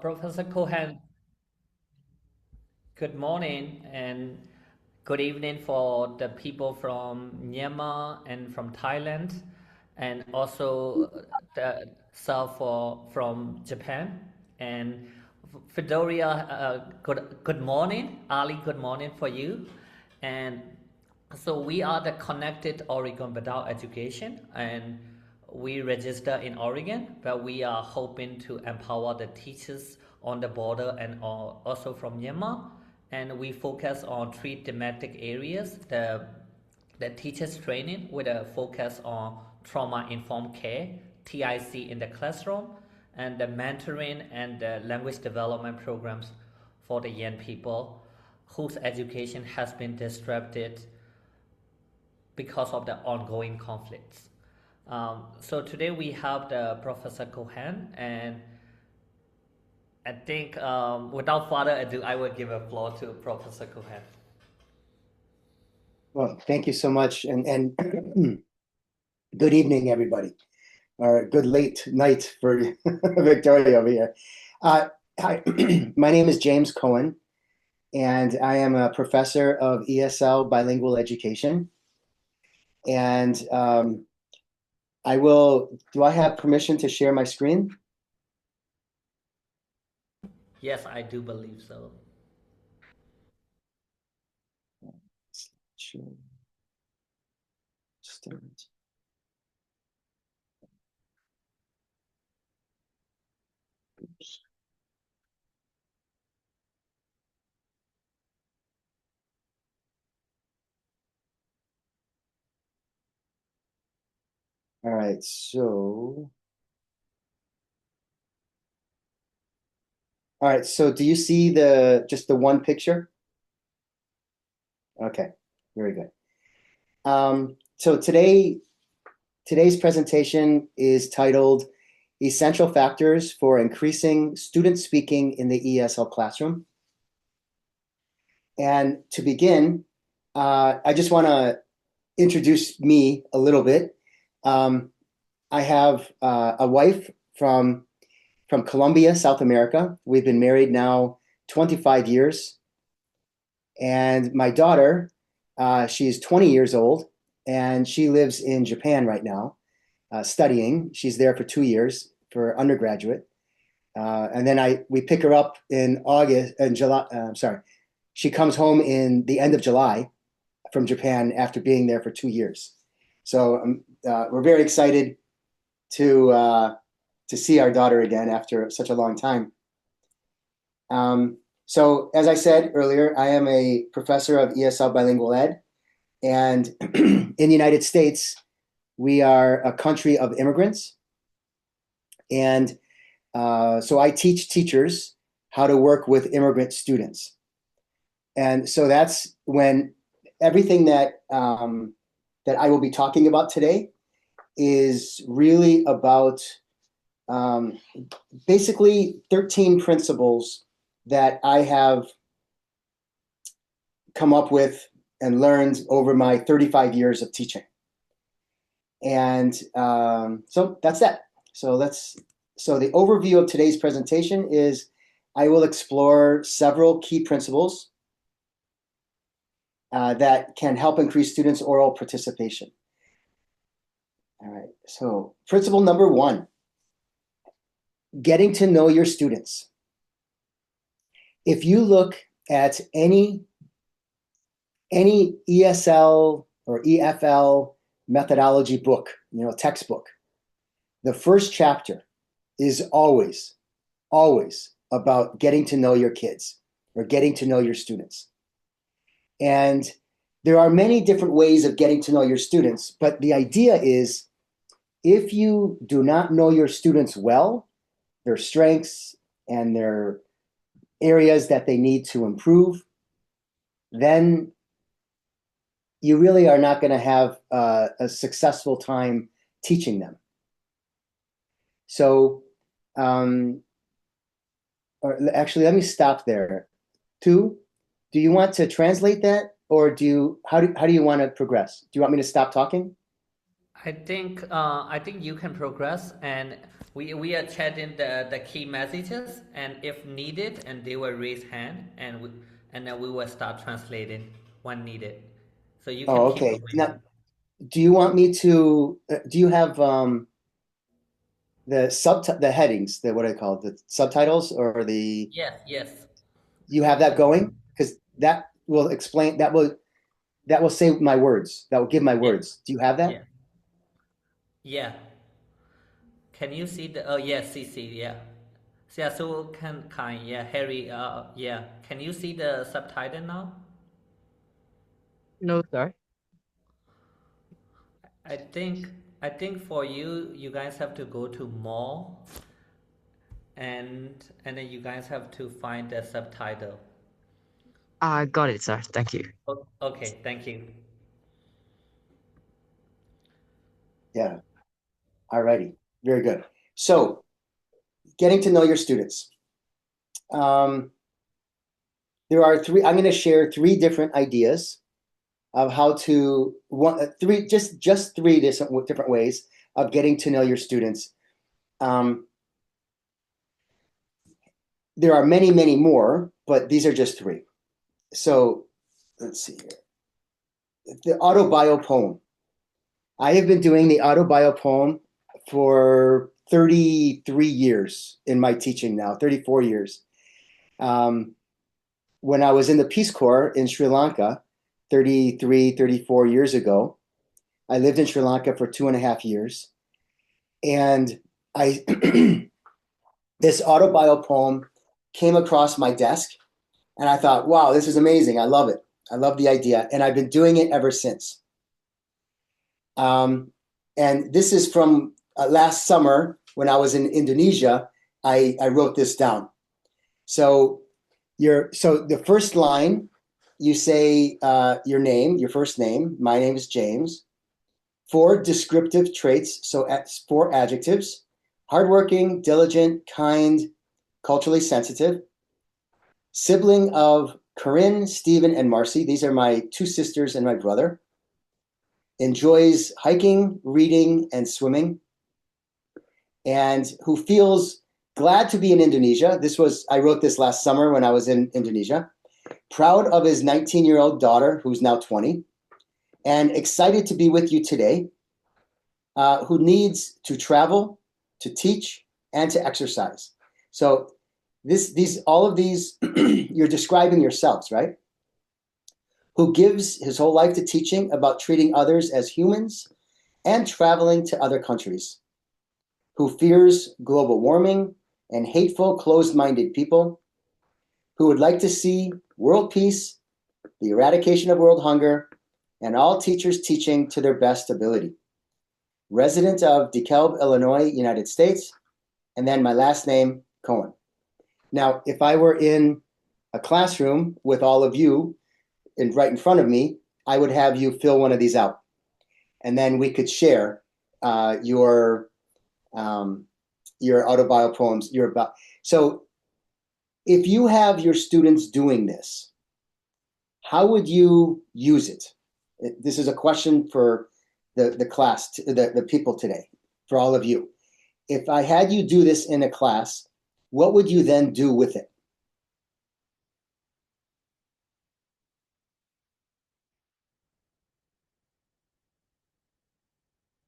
Professor Cohen, good morning and good evening for the people from Myanmar and from Thailand, and also the South from Japan. And Fidoria, good morning. Ali, good morning for you. And so we are the Connected Oregon Without Education, and we register in Oregon, but we are hoping to empower the teachers on the border and also from Myanmar. And we focus on three thematic areas: the teachers training with a focus on trauma-informed care, TIC in the classroom, and the mentoring and the language development programs for the young people whose education has been disrupted because of the ongoing conflicts. So today we have the Professor Cohen, and I think without further ado, I will give a floor to Professor Cohen. Well, thank you so much, and good evening, everybody, or good late night for Victoria over here. Hi, my name is James Cohen, and I am a professor of ESL bilingual education. And do I have permission to share my screen? Yes, I do believe so. Sure. Start. Oops. All right, so do you see just the one picture? Okay, very good. So today's presentation is titled Essential Factors for Increasing Student Speaking in the ESL Classroom. And to begin, I just want to introduce me a little bit. I have a wife from Colombia, South America. We've been married now 25 years. And my daughter, she's 20 years old, and she lives in Japan right now, studying. She's there for 2 years for undergraduate. And then we pick her up in July. She comes home in the end of July from Japan after being there for 2 years. So we're very excited to see our daughter again after such a long time. So as I said earlier, I am a professor of ESL bilingual ed, and in the United States, we are a country of immigrants. And so I teach teachers how to work with immigrant students. And so that's when everything that I will be talking about today is really about basically 13 principles that I have come up with and learned over my 35 years of teaching. And so that's that. So the overview of today's presentation is I will explore several key principles that can help increase students' oral participation. All right, so principle number 1, getting to know your students. If you look at any ESL or EFL methodology book, textbook, the first chapter is always about getting to know your kids or getting to know your students. And there are many different ways of getting to know your students, but the idea is if you do not know your students well, their strengths and their areas that they need to improve, then you really are not going to have a successful time teaching them. So, or actually, let me stop there. 2, do you want to translate that, or how do you want to progress? Do you want me to stop talking? I think you can progress, and we are chatting the key messages, and if needed, and they will raise hand, and then we will start translating when needed. So you can Oh, keep okay. going. Now, do you want me to, do you have the headings, the what do I call it, the subtitles or the, Yes, yes. you have You that can. going? Because that will explain, that will say my words. That will give my Yeah, words. Do you have that? yeah, yeah. Can you see the? Oh, yes, see, yeah. So, yeah, so can yeah, Harry. Yeah. Can you see the subtitle now? No, sir. I think I think for you, you guys have to go to more, and then you guys have to find the subtitle. I got it, sir. Thank you. Okay, thank you. Yeah. All righty. Very good. So, getting to know your students. Um, there are three, I'm going to share three different ideas of how to three just three different ways of getting to know your students. Um, there are many more, but these are just three. So let's see here. The autobio poem. I have been doing the autobio poem for 33 years in my teaching now, 34 years. Um, when I was in the Peace Corps in Sri Lanka 33, 34 years ago, I lived in Sri Lanka for 2.5 years. And I this autobio poem came across my desk, and I thought, wow, this is amazing. I love it. I love the idea. And I've been doing it ever since. And this is from last summer when I was in Indonesia. I wrote this down. So so the first line, you say your name, your first name. My name is James. Four descriptive traits, so four adjectives: hardworking, diligent, kind, culturally sensitive. Sibling of Corinne, Stephen, and Marcy. These are my two sisters and my brother. Enjoys hiking, reading, and swimming. And who feels glad to be in Indonesia. I wrote this last summer when I was in Indonesia. Proud of his 19-year-old daughter, who's now 20, and excited to be with you today. Who needs to travel, to teach, and to exercise. So all of these, you're describing yourselves, right? Who gives his whole life to teaching about treating others as humans and traveling to other countries. Who fears global warming and hateful, closed-minded people. Who would like to see world peace, the eradication of world hunger, and all teachers teaching to their best ability. Resident of DeKalb, Illinois, United States, and then my last name, Cohen. Now, if I were in a classroom with all of you right in front of me, I would have you fill one of these out, and then we could share your autobio poems. So, if you have your students doing this, how would you use it? This is a question for the class, the people today, for all of you. If I had you do this in a class, what would you then do with it?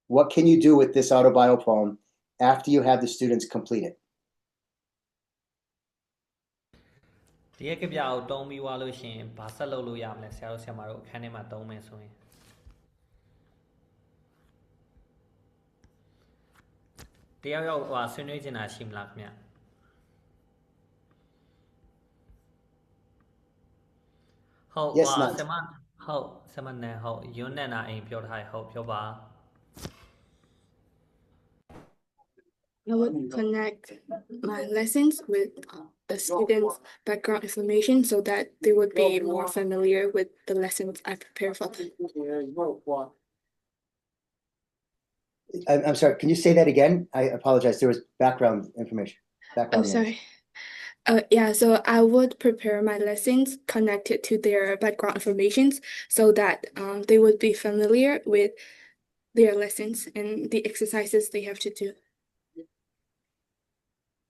What can you do with this autobio poem after you have the students complete it? ဒီရဲ့ကြပြကိုတုံးပြီးွားလို့ရှိရင်ဘာဆက်လုပ်လို့ရမလဲဆရာတို့ဆရာမတို့အခန်းထဲမှာတုံးမယ်ဆိုရင်တယောက်ယောက်ဆွေးနွေးချင်တာရှိမလားခင်ဗျဟုတ် Yes, ဆ Nant. ရာမဟုတ်ဆရာမနန်ဟုတ်ယွန်းနန်နာအိမ်ပြောထားရဟုတ်ပြောပါ I would connect my lessons with the students' background information so that they would be more familiar with the lessons I prepare for them. I'm sorry, can you say that again? I apologize. There was background information. Oh, Background noise. sorry. Yeah, so I would prepare my lessons connected to their background informations so that they would be familiar with their lessons and the exercises they have to do.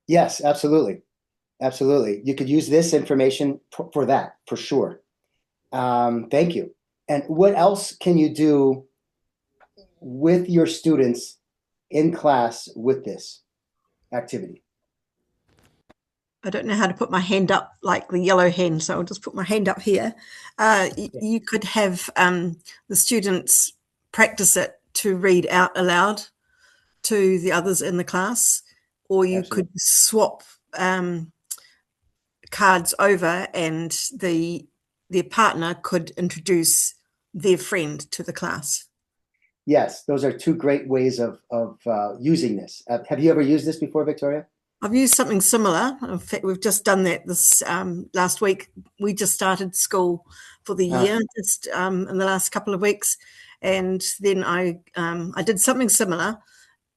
Yes, absolutely. Absolutely. You could use this information for that, for sure. Thank you. And what else can you do with your students in class with this activity? I don't know how to put my hand up like the yellow hand, so I'll just put my hand up here. You could have the students practice it to read out aloud to the others in the class, or you could swap cards over and their partner could introduce their friend to the class. Yes, those are two great ways of using this. Have you ever used this before, Victoria? I've used something similar. In fact, we've just done that this last week. We just started school for the year just in the last couple of weeks, and then I did something similar,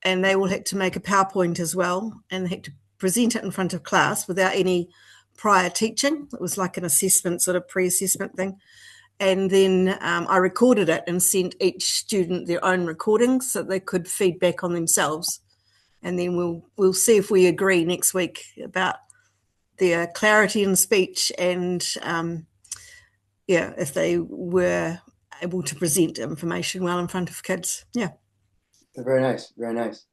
and they all had to make a PowerPoint as well, and they had to present it in front of class without any prior teaching. It was like an assessment, sort of pre-assessment thing. And then I recorded it and sent each student their own recordings so they could feed back on themselves. And then we'll see if we agree next week about their clarity in speech and if they were able to present information well in front of kids. Yeah. Very nice. Very nice.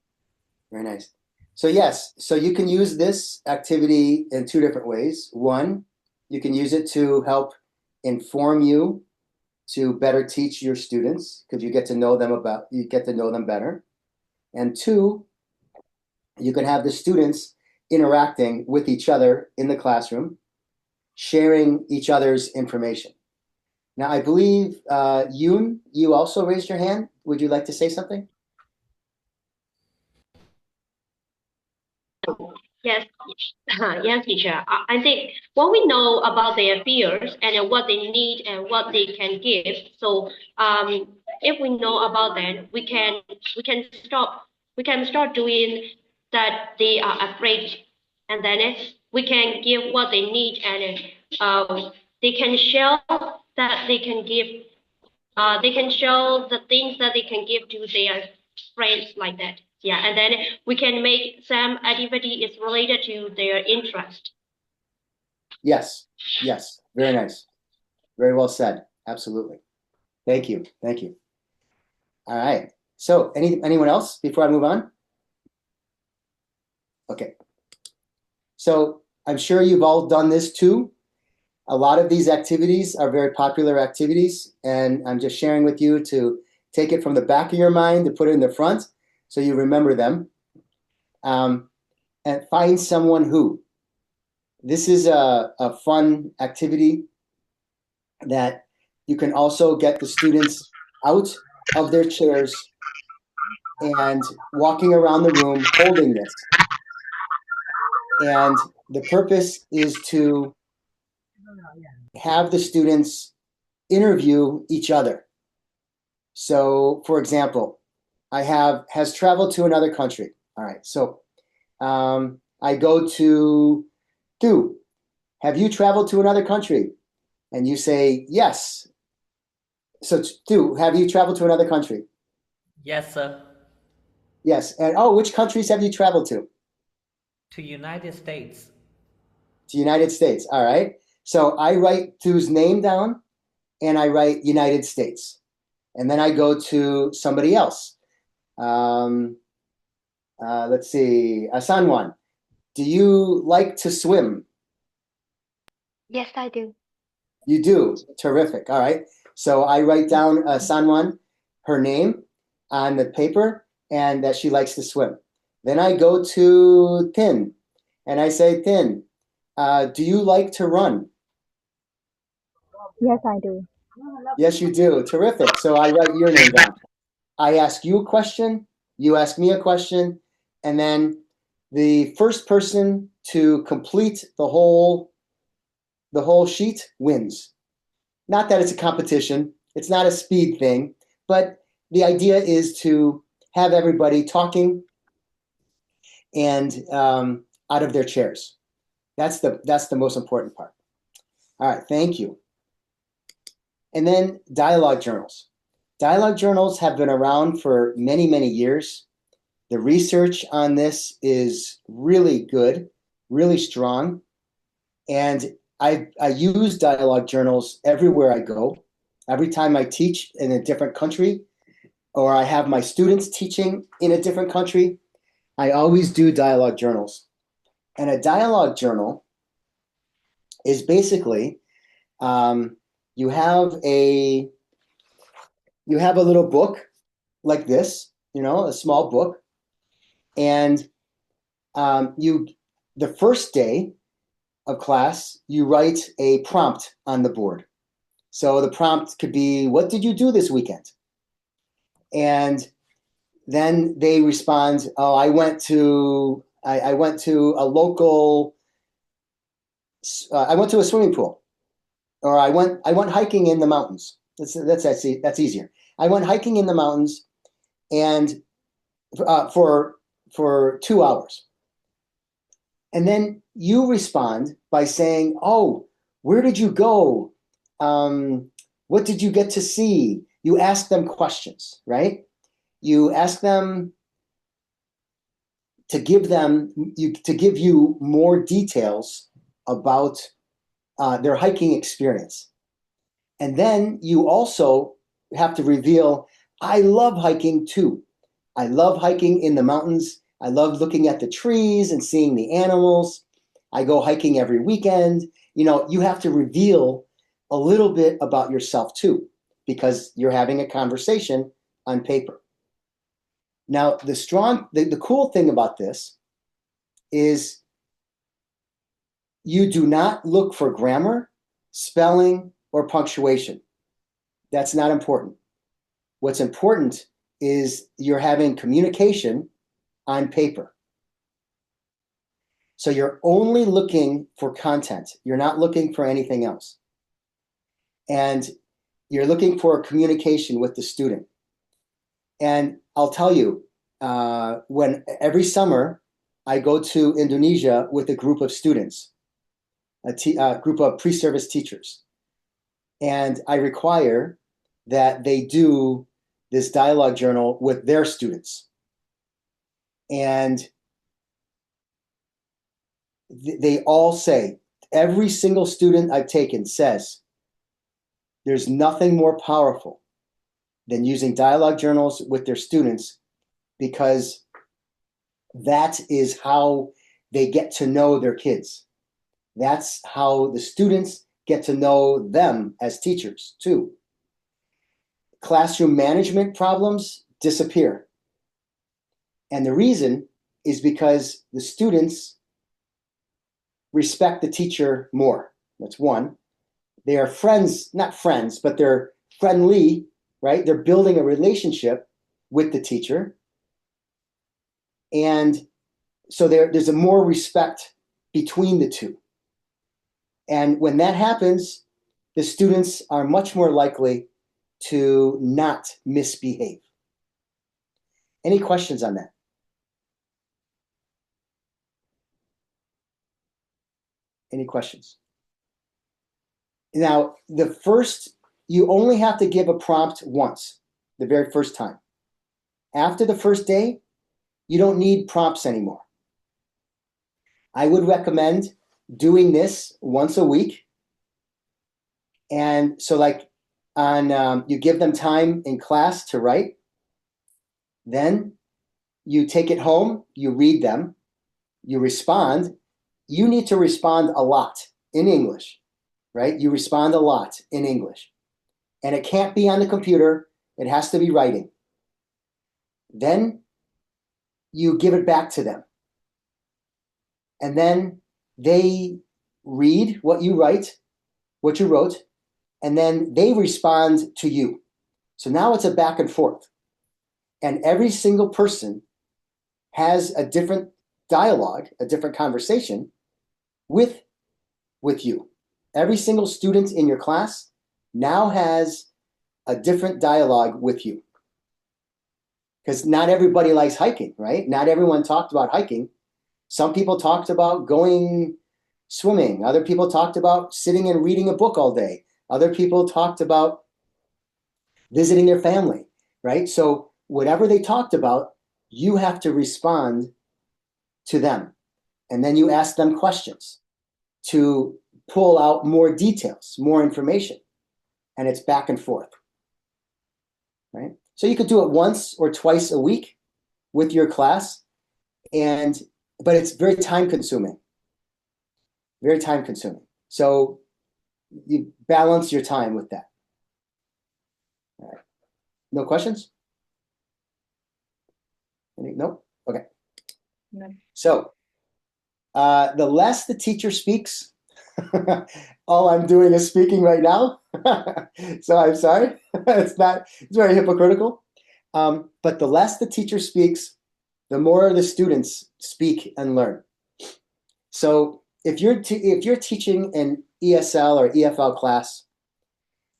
Very nice. So yes, so you can use this activity in two different ways. One, you can use it to help inform you to better teach your students because you get to know them better. And two, you can have the students interacting with each other in the classroom, sharing each other's information. Now, I believe, Yoon, you also raised your hand. Would you like to say something? Yes, yes, teacher. I think what we know about their fears and what they need and what they can give. So, if we know about that, we can start doing that they are afraid, and then we can give what they need, and they can share that they can give. They can show the things that they can give to their friends like that. Yeah, and then we can make some activity is related to their interest. Yes, yes, very nice. Very well said. Absolutely. Thank you. Thank you. All right. So anyone else before I move on? Okay. So I'm sure you've all done this too. A lot of these activities are very popular activities, and I'm just sharing with you to take it from the back of your mind to put it in the front so you remember them. And find someone who. This is a fun activity that you can also get the students out of their chairs and walking around the room holding this. And the purpose is to have the students interview each other. So, for example, has traveled to another country. All right. So I go to Du. Have you traveled to another country? And you say, yes. So Du, have you traveled to another country? Yes, sir. Yes. And which countries have you traveled to? To United States. To United States. All right. So I write Du's name down and I write United States. And then I go to somebody else. Let's see. Sanwan, do you like to swim? Yes, I do. You do. Terrific. All right. So I write down Sanwan, her name on the paper, and that she likes to swim. Then I go to Tin, and I say, Tin, do you like to run? Yes, I do. Yes, you do. Terrific. So I write your name down. I ask you a question, you ask me a question, and then the first person to complete the whole sheet wins. Not that it's a competition, it's not a speed thing, but the idea is to have everybody talking and out of their chairs. That's the most important part. All right, thank you. And then dialogue journals. Dialogue journals have been around for many, many years. The research on this is really good, really strong. And I use dialogue journals everywhere I go. Every time I teach in a different country, or I have my students teaching in a different country, I always do dialogue journals. And a dialogue journal is basically you have a little book like this, a small book, and the first day of class, you write a prompt on the board. So the prompt could be, "What did you do this weekend?" And then they respond, "Oh, I went to a local, I went to a swimming pool, or I went hiking in the mountains." That's easier. I went hiking in the mountains, and for 2 hours. And then you respond by saying, "Oh, where did you go? What did you get to see?" You ask them questions, right? You ask them to give you more details about their hiking experience. And then you also have to reveal, "I love hiking too. I love hiking in the mountains. I love looking at the trees and seeing the animals. I go hiking every weekend." You have to reveal a little bit about yourself too, because you're having a conversation on paper. Now, the cool thing about this is you do not look for grammar, spelling, or punctuation. That's not important. What's important is you're having communication on paper. So you're only looking for content. You're not looking for anything else. And you're looking for communication with the student. And I'll tell you, when every summer I go to Indonesia with a group of students, a group of pre-service teachers, and I require that they do this dialogue journal with their students. And they all say, every single student I've taken says, there's nothing more powerful than using dialogue journals with their students, because that is how they get to know their kids. That's how the students get to know them as teachers too. Classroom management problems disappear. And the reason is because the students respect the teacher more. That's one. They are friends, not friends, but they're friendly, right? They're building a relationship with the teacher. And so there's a more respect between the two. And when that happens, the students are much more likely to not misbehave. Any questions on that? Any questions? Now, you only have to give a prompt once, the very first time. After the first day, you don't need prompts anymore. I would recommend doing this once a week. And so you give them time in class to write. Then you take it home, you read them, you respond. You need to respond a lot in English, right? You respond a lot in English. And it can't be on the computer. It has to be writing. Then you give it back to them. And then they read what you wrote, and then they respond to you. So now it's a back and forth. And every single person has a different dialogue, a different conversation with you. Every single student in your class now has a different dialogue with you. Because not everybody likes hiking, right? Not everyone talked about hiking. Some people talked about going swimming. Other people talked about sitting and reading a book all day. Other people talked about visiting their family, right? So whatever they talked about, you have to respond to them. And then you ask them questions to pull out more details, more information. And it's back and forth, right? So you could do it once or twice a week with your class, but it's very time consuming. Very time consuming. So you balance your time with that. All right. No questions? Nope. Okay. No. So the less the teacher speaks, all I'm doing is speaking right now. So I'm sorry. It's very hypocritical. But the less the teacher speaks, the more the students speak and learn. So if you're teaching an ESL or EFL class,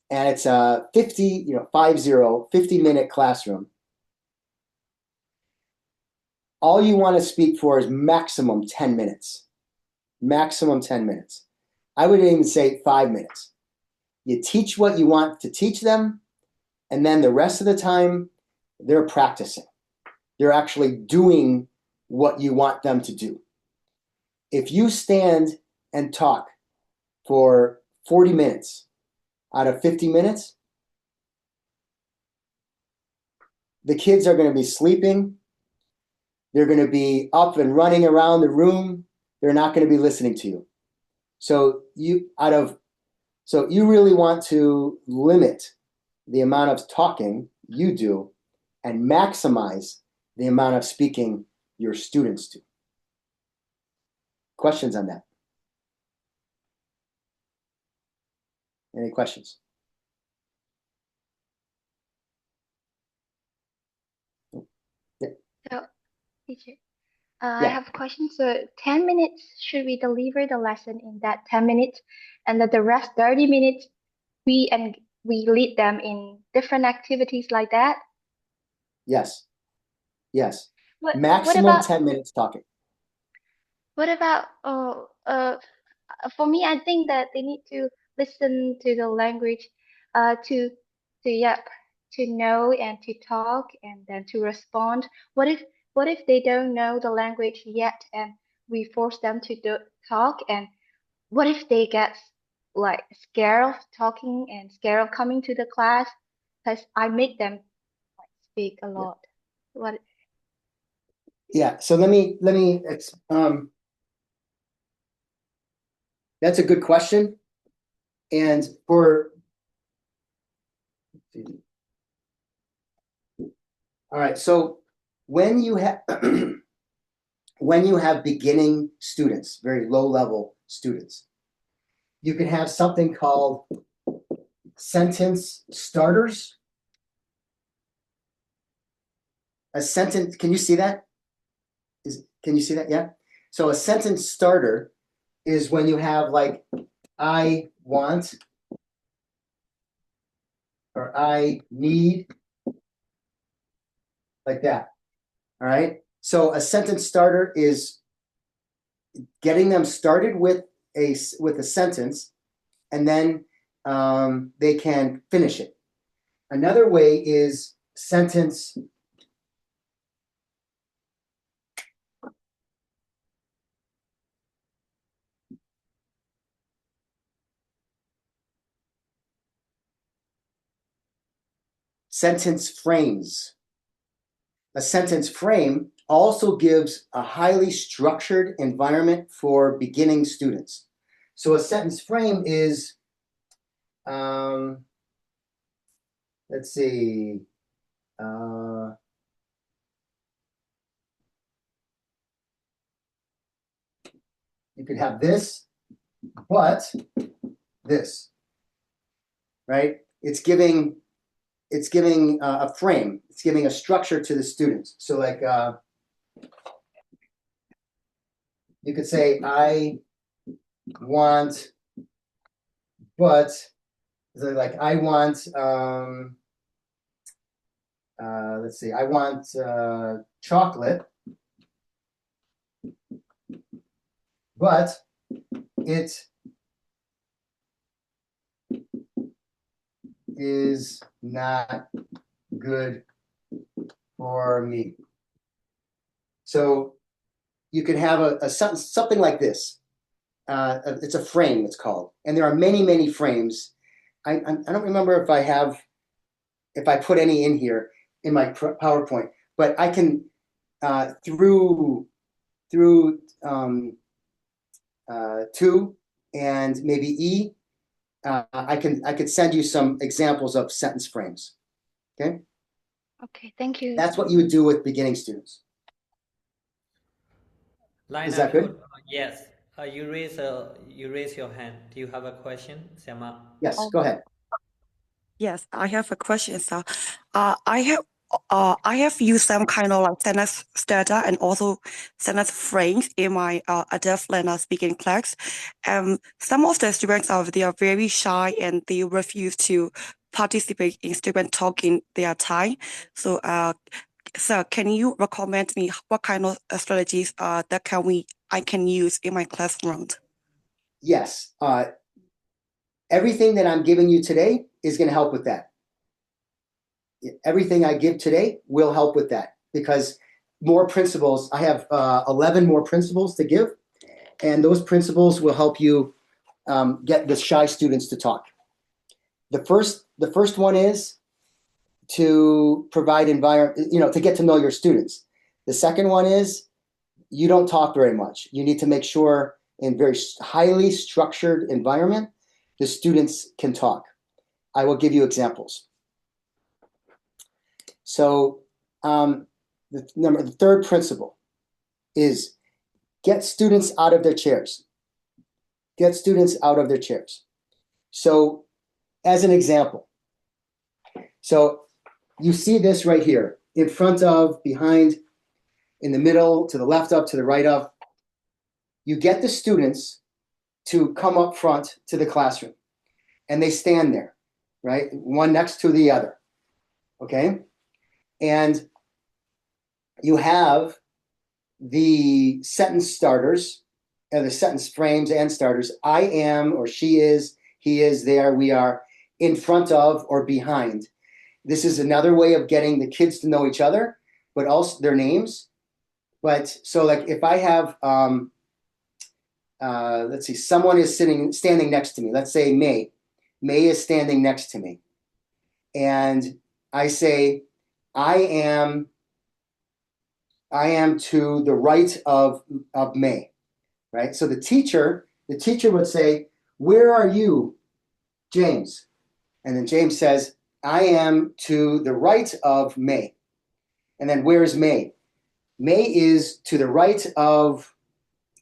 and it's a 50-minute classroom, all you want to speak for is maximum 10 minutes. Maximum 10 minutes. I would even say 5 minutes. You teach what you want to teach them, and then the rest of the time, they're practicing. They're actually doing what you want them to do. If you stand and talk for 40 minutes out of 50 minutes, the kids are going to be sleeping. They're going to be up and running around the room. They're not going to be listening to you. So you really want to limit the amount of talking you do and maximize the amount of speaking your students do. Questions on that? Any questions? Yeah. So, teacher, Yeah. I have a question. So, 10 minutes, should we deliver the lesson in that 10 minutes? And then the rest 30 minutes, we lead them in different activities like that? Yes. Yes. What Maximum about 10 minutes talking. for me, I think that they need to listen to the language, to yep, to know and to talk and then to respond. What if they don't know the language yet and we force them to talk? And what if they get like scared of talking and scared of coming to the class? Because I make them like speak a lot. What? Yeah. So let me that's a good question. And all right, so when you have beginning students, very low level students, you can have something called sentence starters. A sentence, can you see that? Can you see that? Yeah. So a sentence starter is when you have like I want or I need, like that. All right. So a sentence starter is getting them started with a sentence, and then they can finish it. Another way is sentence frames. A sentence frame also gives a highly structured environment for beginning students. So a sentence frame is, let's see, you could have this, but this, right? It's giving a frame. It's giving a structure to the students. So like you could say, I want, but like I want, let's see, I want chocolate, but it is not good for me. So you could have a sentence, something like this. It's a frame, it's called. And there are many, many frames. I don't remember if I put any in here in my PowerPoint, but I can, through two and maybe E, I could send you some examples of sentence frames. Okay. Okay, thank you. That's what you would do with beginning students. Lina, Is that good? yes. You raise your hand. Do you have a question, Siama? Yes, go ahead. Yes, I have a question. So, I have used some kind of like sentence starter and also sentence frames in my adult learner speaking class. Some of the students they are very shy and they refuse to participate in student talk in their time. So, so can you recommend me what kind of strategies that I can use in my classroom? Yes. Everything that I'm giving you today is going to help with that. Everything I give today will help with that because more principles, I have 11 more principles to give, and those principles will help you get the shy students to talk. The first one is to provide environment, to get to know your students. The second one is you don't talk very much. You need to make sure in very highly structured environment, the students can talk. I will give you examples. So the third principle is get students out of their chairs. Get students out of their chairs. So as an example, so you see this right here, in front of, behind, in the middle, to the left of, to the right of. You get the students to come up front to the classroom and they stand there, right? One next to the other, okay? And you have the sentence starters, the sentence frames and starters. I am, or she is, he is, there, we are, in front of or behind. This is another way of getting the kids to know each other, but also their names. But so like if I have, let's see, someone is standing next to me. Let's say May. May is standing next to me. And I say, I am to the right of May, right? So the teacher would say, where are you, James? And then James says, I am to the right of May. And then where's May? May is to the right of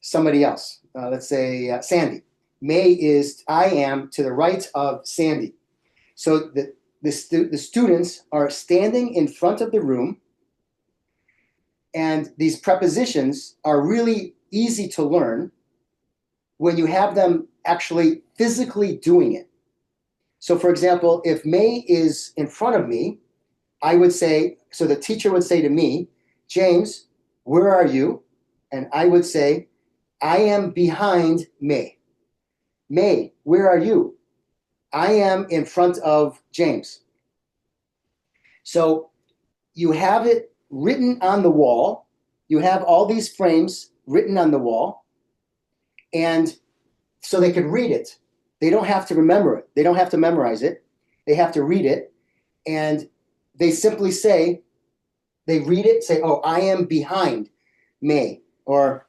somebody else. Let's say Sandy. May is, I am to the right of Sandy. So the students are standing in front of the room, and these prepositions are really easy to learn when you have them actually physically doing it. So for example, if May is in front of me, I would say, so the teacher would say to me, James, where are you? And I would say, I am behind May. May, where are you? I am in front of James. So you have it written on the wall. You have all these frames written on the wall. And so they could read it. They don't have to remember it. They don't have to memorize it. They have to read it. And they simply say, they read it, say, oh, I am behind May, or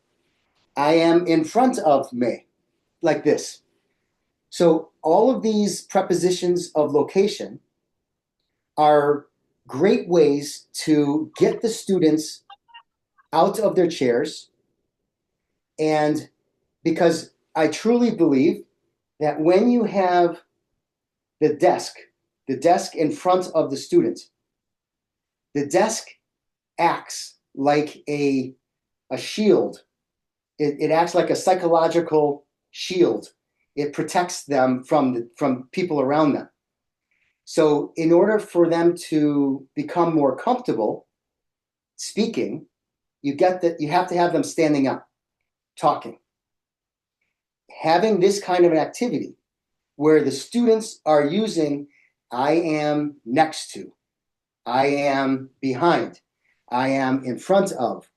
I am in front of May, like this. So all of these prepositions of location are great ways to get the students out of their chairs. And because I truly believe that when you have the desk in front of the student, the desk acts like a shield. It acts like a psychological shield. It protects them from people around them. So in order for them to become more comfortable speaking, you have to have them standing up, talking. Having this kind of an activity where the students are using I am next to, I am behind, I am in front of,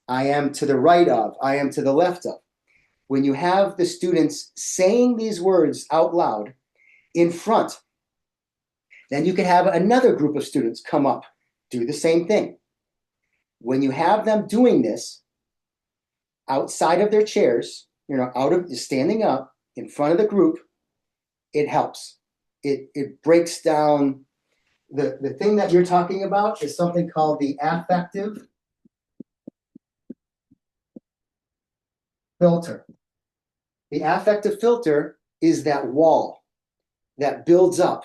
I am to the right of, I am to the left of. When you have the students saying these words out loud in front, then you can have another group of students come up, do the same thing. When you have them doing this outside of their chairs, out of standing up in front of the group, it helps. It breaks down the thing that you're talking about is something called the affective filter. The affective filter is that wall that builds up,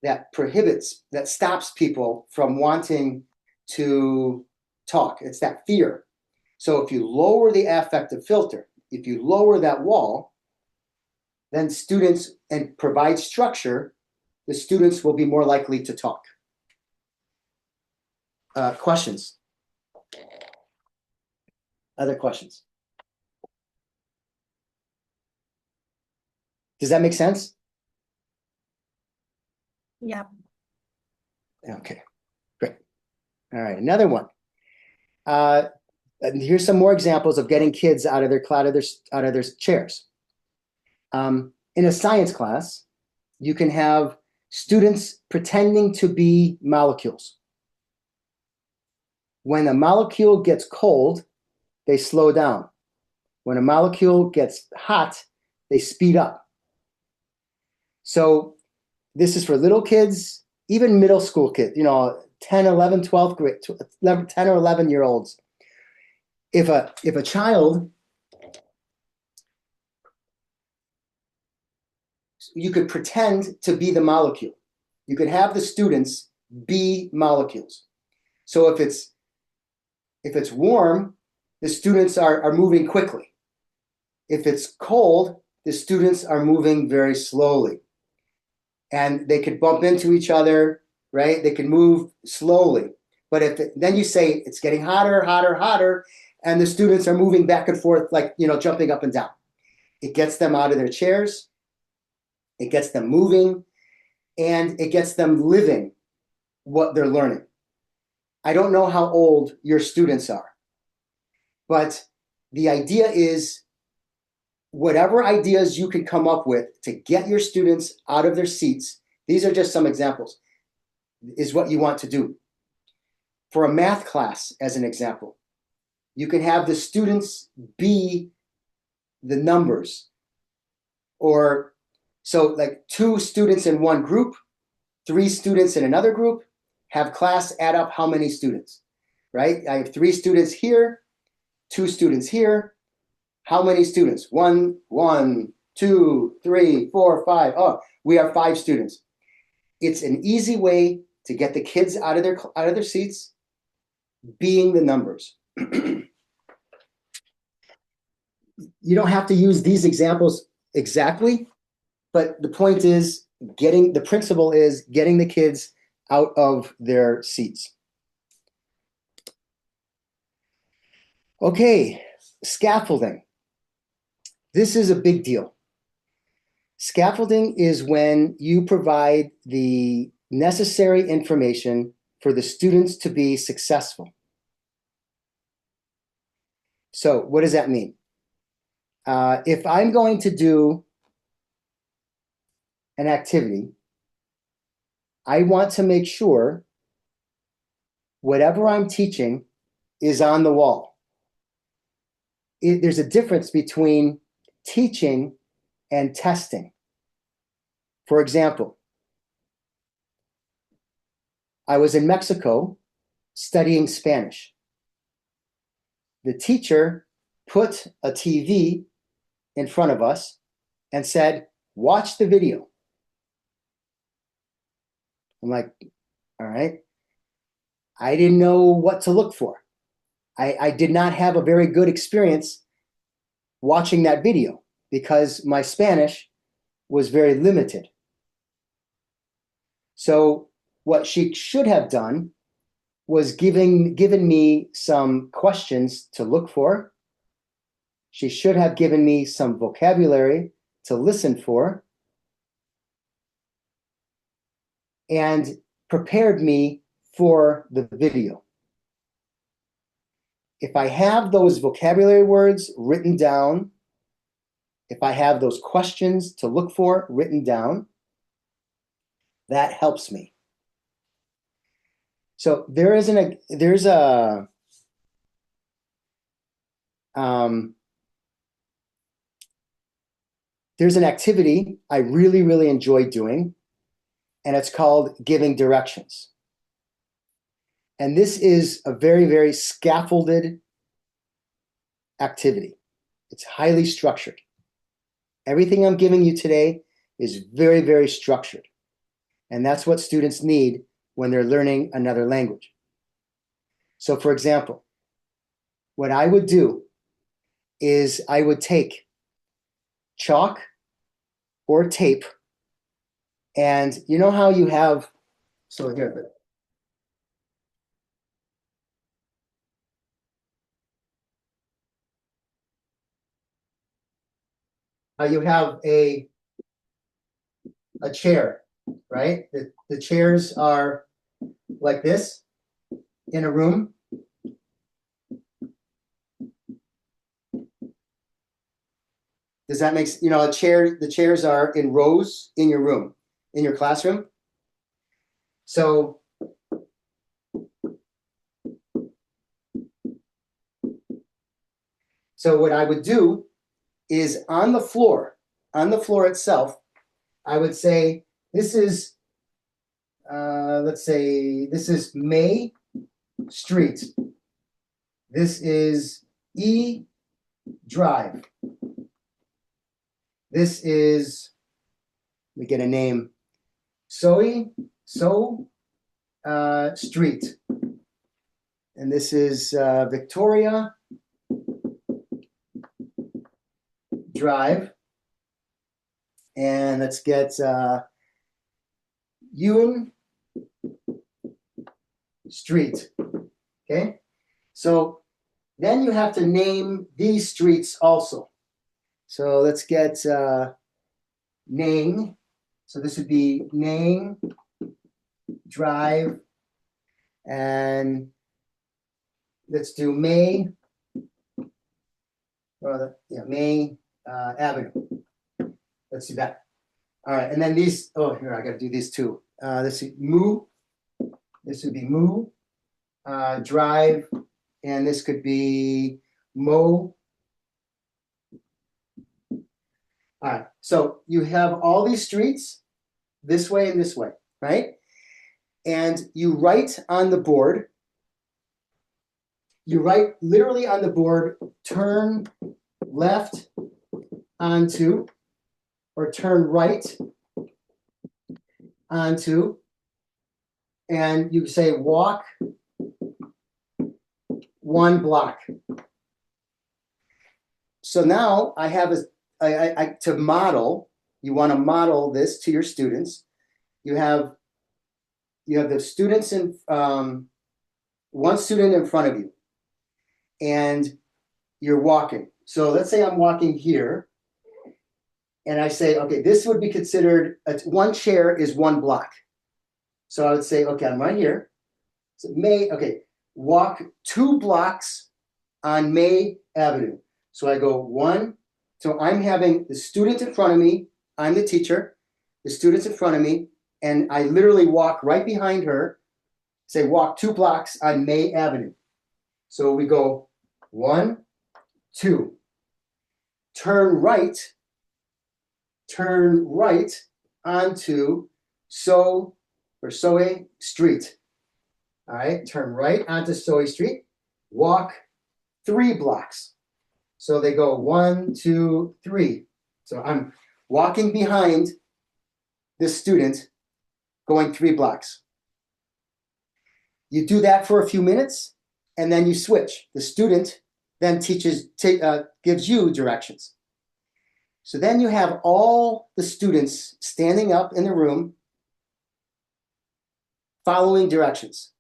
that prohibits, that stops people from wanting to talk. It's that fear. So if you lower the affective filter, if you lower that wall, then students, and provide structure, the students will be more likely to talk. Questions? Other questions? Does that make sense? Yeah. Okay, great. All right, another one. And here's some more examples of getting kids out of their chairs. In a science class, you can have students pretending to be molecules. When a molecule gets cold, they slow down. When a molecule gets hot, they speed up. So this is for little kids, even middle school kids, 10, 11, 12 grade, 10 or 11-year-olds. If a child, you could pretend to be the molecule. You could have the students be molecules. So if it's warm, the students are moving quickly. If it's cold, the students are moving very slowly. And they could bump into each other, right? They can move slowly. But then you say it's getting hotter, hotter, hotter, and the students are moving back and forth, like, jumping up and down. It gets them out of their chairs. It gets them moving, and it gets them living what they're learning. I don't know how old your students are, but the idea is whatever ideas you can come up with to get your students out of their seats, these are just some examples, is what you want to do. For a math class, as an example, you can have the students be the numbers. Or so like 2 students in one group, 3 students in another group, have class add up how many students, right? I have 3 students here, 2 students here. How many students? 1, 2, 3, 4, 5. Oh, we are 5 students. It's an easy way to get the kids out of their seats, being the numbers. You don't have to use these examples exactly, but the point is the principle is getting the kids out of their seats. Okay, scaffolding. This is a big deal. Scaffolding is when you provide the necessary information for the students to be successful. So what does that mean? If I'm going to do an activity, I want to make sure whatever I'm teaching is on the wall. There's a difference between teaching and testing. For example, I was in Mexico studying Spanish. The teacher put a TV in front of us and said, "Watch the video." I'm like, all right. I didn't know what to look for. I did not have a very good experience watching that video because my Spanish was very limited. So what she should have done was given me some questions to look for. She should have given me some vocabulary to listen for. and prepared me for the video. If I have those vocabulary words written down, if I have those questions to look for written down, that helps me. So there's an activity I really, really enjoy doing, and it's called giving directions. And this is a very, very scaffolded activity. It's highly structured. Everything I'm giving you today is very, very structured. And that's what students need when they're learning another language. So for example, what I would do is I would take chalk or tape, and you know how you have, so here, you have a chair, right? The chairs are like this in a room. Does that make sense? You know, the chairs are in rows in your room, in your classroom. So what I would do is on the floor itself, I would say, this is, let's say, this is May Street. This is E Drive. This is, let me get a name, So Street. And this is Victoria Drive. And let's get Ewan Street. Okay, so then you have to name these streets also. So let's get Nang. So this would be Nang Drive, and let's do May. May Avenue. Let's do that. All right, and then these. Oh, here I got to do these two. Let's see, Moo. This would be Moo Drive, and this could be Mo. All right, so you have all these streets this way and this way, right? And you write on the board. You write literally on the board, turn left onto, or turn right onto, and you say walk 1 block. So now I have to model. You want to model this to your students. You have the students in one student in front of you, and you're walking. So let's say I'm walking here, and I say, okay, this would be considered, one chair is 1 block. So I would say, okay, I'm right here. So walk 2 blocks on May Avenue. So I go 1. So I'm having the student in front of me. I'm the teacher. The student's in front of me, and I literally walk right behind her. Say walk 2 blocks on May Avenue. So we go 1, 2. Turn right onto Soe Street. All right, turn right onto Soe Street. Walk 3 blocks. So they go 1, 2, 3. So I'm walking behind this student, going 3 blocks. You do that for a few minutes, and then you switch. The student then gives you directions. So then you have all the students standing up in the room following directions.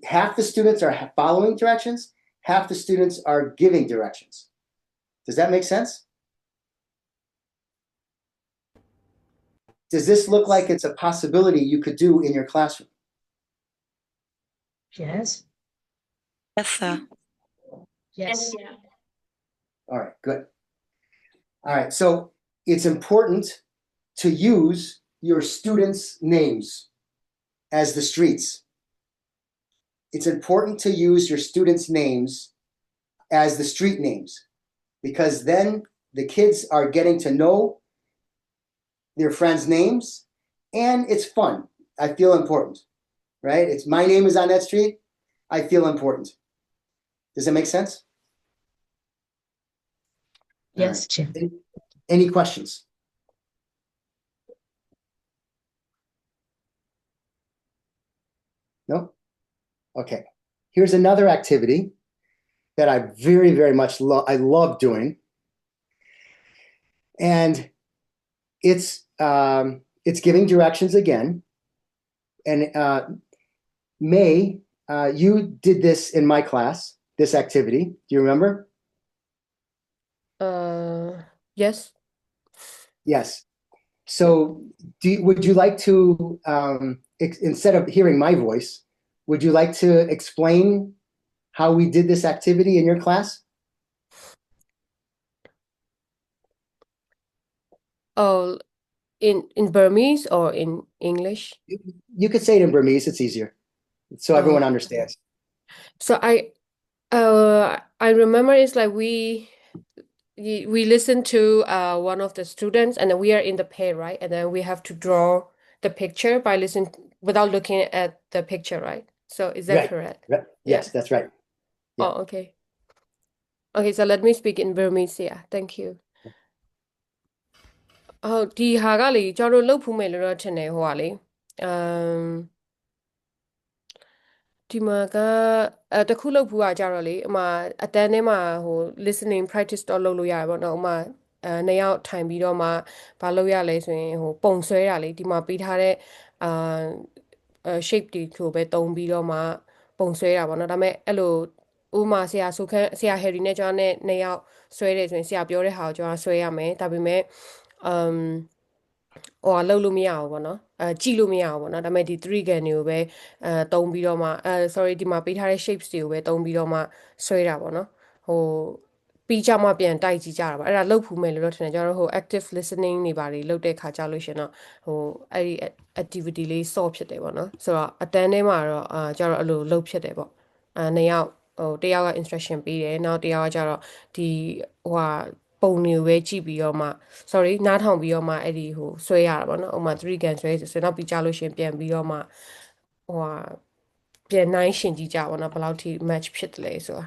Half the students are following directions, half the students are giving directions. Does that make sense? Does this look like it's a possibility you could do in your classroom? Yes. Yes, sir. Yes. Yeah. All right, good. All right, so it's important to use your students' names as the streets. It's important to use your students' names as the street names, because then the kids are getting to know their friends' names, and it's fun. I feel important, right? It's my name is on that street. I feel important. Does that make sense? Yes, All right. Any questions? No? Okay. Here's another activity that I very, very much love doing. And it's giving directions again. And May, you did this in my class, this activity. Do you remember? Yes. Yes. So would you like to, instead of hearing my voice, would you like to explain how we did this activity in your class? Oh, in Burmese or in English? You could say it in Burmese, it's easier, so everyone understands. So I remember it's like we listen to one of the students, and then we are in the pair, right? And then we have to draw the picture by listening without looking at the picture, right? So is that Right. correct? Right. Yes, that's right. Yeah. Oh, okay. Okay, so let me speak in Burmese. Yeah, thank you. ဟုတ်ဒီဟာကလေကျွန်တော်တို့လှုပ်ဖူးမယ်လို့တော့ထင်တယ်ဟိုကလေဒီမှာကတခုလှုပ်ဖူးကကြတော့လေအမအတန်းထဲမှာဟို listening practice တော့လုပ်လို့ရတယ်ပေါ့နော်အမနှစ်ယောက်ထိုင်ပြီးတော့မှဘာလုပ်ရလဲဆိုရင်ဟိုပုံဆွဲရလေဒီမှာပေးထားတဲ့အာshape တွေကိုပဲတုံးပြီးတော့မှပုံဆွဲရပါတော့ဒါပေမဲ့အဲ့လိုဥမာဆရာဆိုခန်းဆရာဟယ်ရီနဲ့ကျွန်တော်နဲ့နှစ်ယောက်ဆွဲတယ်ဆိုရင်ဆရာပြောတဲ့ဟာကိုကျွန်တော်ဆွဲရမယ်ဒါပေမဲ့ဟိုလှုပ်လို့မရဘူးပေါ့နော်ကြည့်လို့မရဘူးပေါ့နော်ဒါပေမဲ့ဒီ3 can တွေကိုပဲတုံးပြီးတော့မှsorry ဒီမှာပေးထားတဲ့ shapes တွေကိုပဲတုံးပြီးတော့မှဆွဲတာပေါ့နော်ဟိုပြီးကြမှပြန်တိုက်ကြည့်ကြတာပါအဲ့ဒါလှုပ်ဖူးမယ်လို့တော့ထင်တယ်ကျွန်တော်တို့ဟို active listening တွေပါတွေလှုပ်တဲ့ခါကြာလို့ရှင်တော့ဟိုအဲ့ဒီ activity လေး solve ဖြစ်တယ်ပေါ့နော်ဆိုတော့အတန်းထဲမှာတော့ကျွန်တော်တို့အဲ့လိုလှုပ်ဖြစ်တယ်ပေါ့နှစ်ယောက်ဟိုတယောက်က instruction ပေးတယ်နောက်တယောက်ကကျတော့ဒီဟိုဟာပုံတွေကိုပဲကြည့်ပြီးတော့မှ sorry နားထောင်ပြီးတော့မှအဲ့ဒီဟိုဆွဲရတာပေါ့နော်ဥပမာ3 can ဆွဲဆိုနောက်ပြီးကြလို့ရှင်ပြန်ပြီးတော့မှဟိုဟာပြန်နိုင်ရှင်ကြည့်ကြပါတော့ဘယ်လောက်ထိ match ဖြစ်တယ်လဲဆိုတာ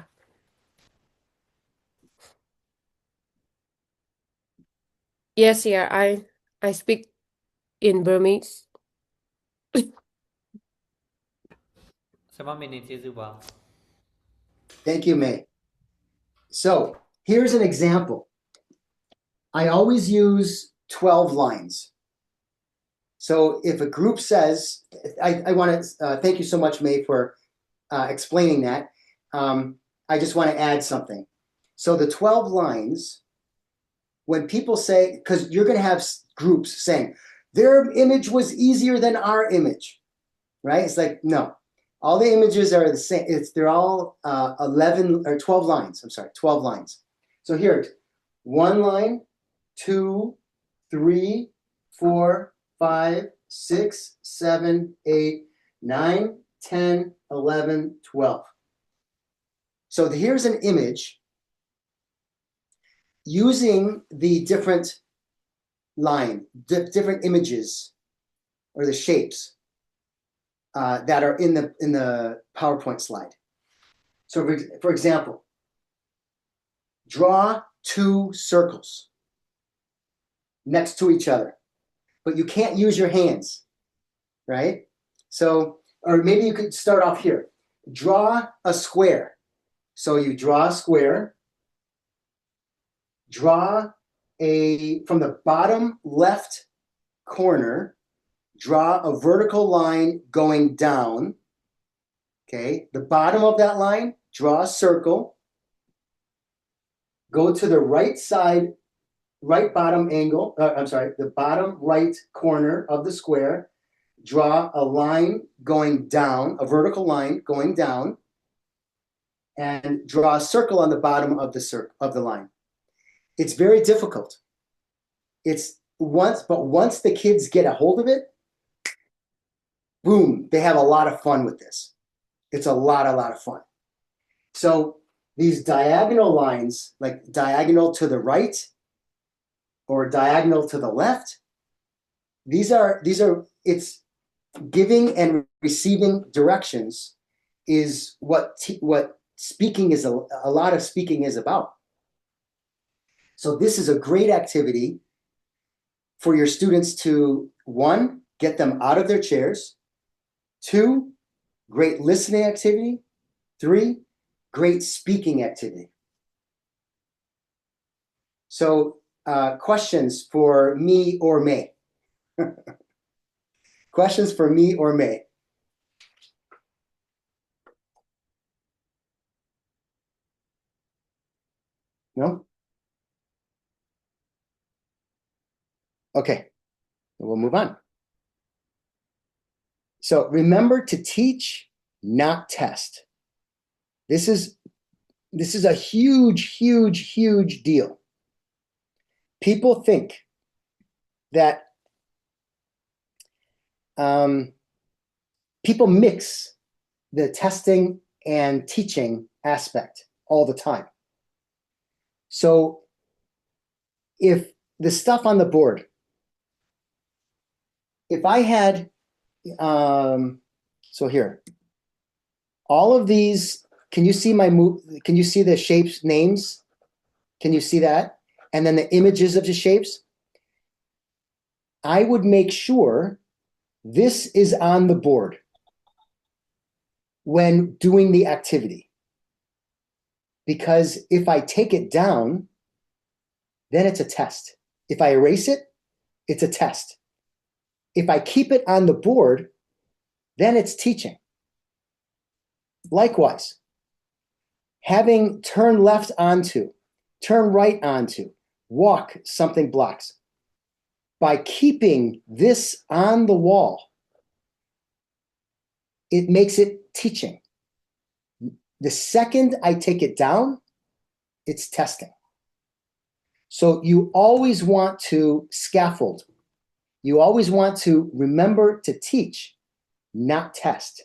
Yes, yeah, I speak in Burmese. ဆရာမမင်းနေကျေးဇူးပါ Thank you, May. So here's an example. I always use 12 lines. So if a group says, I want to thank you so much, May, for explaining that. I just want to add something. So the 12 lines, when people say, because you're going to have groups saying, their image was easier than our image, right? It's like, no. All the images are the same. They're all 11 or 12 lines. I'm sorry, 12 lines. So here, 1 line, 2, 3, 4, 5, 6, 7, 8, 9, 10, 11, 12. So here's an image using the different different images or the shapes that are in the PowerPoint slide. So for example, draw 2 circles next to each other, but you can't use your hands, right? So, or maybe you could start off here. Draw a square. So you draw a square, draw from the bottom left corner, draw a vertical line going down. Okay, the bottom of that line, draw a circle. Go to the right side right bottom angle, the bottom right corner of the square, draw a line going down, a vertical line going down, and draw a circle on the bottom of the line. It's very difficult. But once the kids get a hold of it, boom, they have a lot of fun with this. It's a lot of fun. So these diagonal lines, like diagonal to the right or diagonal to the left, it's giving and receiving directions is what speaking is, a lot of speaking is about. So this is a great activity for your students to, 1, get them out of their chairs, 2, great listening activity, 3, great speaking activity. So questions for me or May? Questions for me or May? No? Okay, we'll move on. So remember to teach, not test. This is a huge deal. People think that people mix the testing and teaching aspect all the time. So if the stuff on the board, if I had, so here, all of these, can you see can you see the shapes names? Can you see that? And then the images of the shapes? I would make sure this is on the board when doing the activity. Because if I take it down, then it's a test. If I erase it, it's a test. If I keep it on the board, then it's teaching. Likewise, having turn left onto, turn right onto, walk something blocks. By keeping this on the wall, it makes it teaching. The second I take it down, it's testing. So you always want to scaffold. You always want to remember to teach, not test.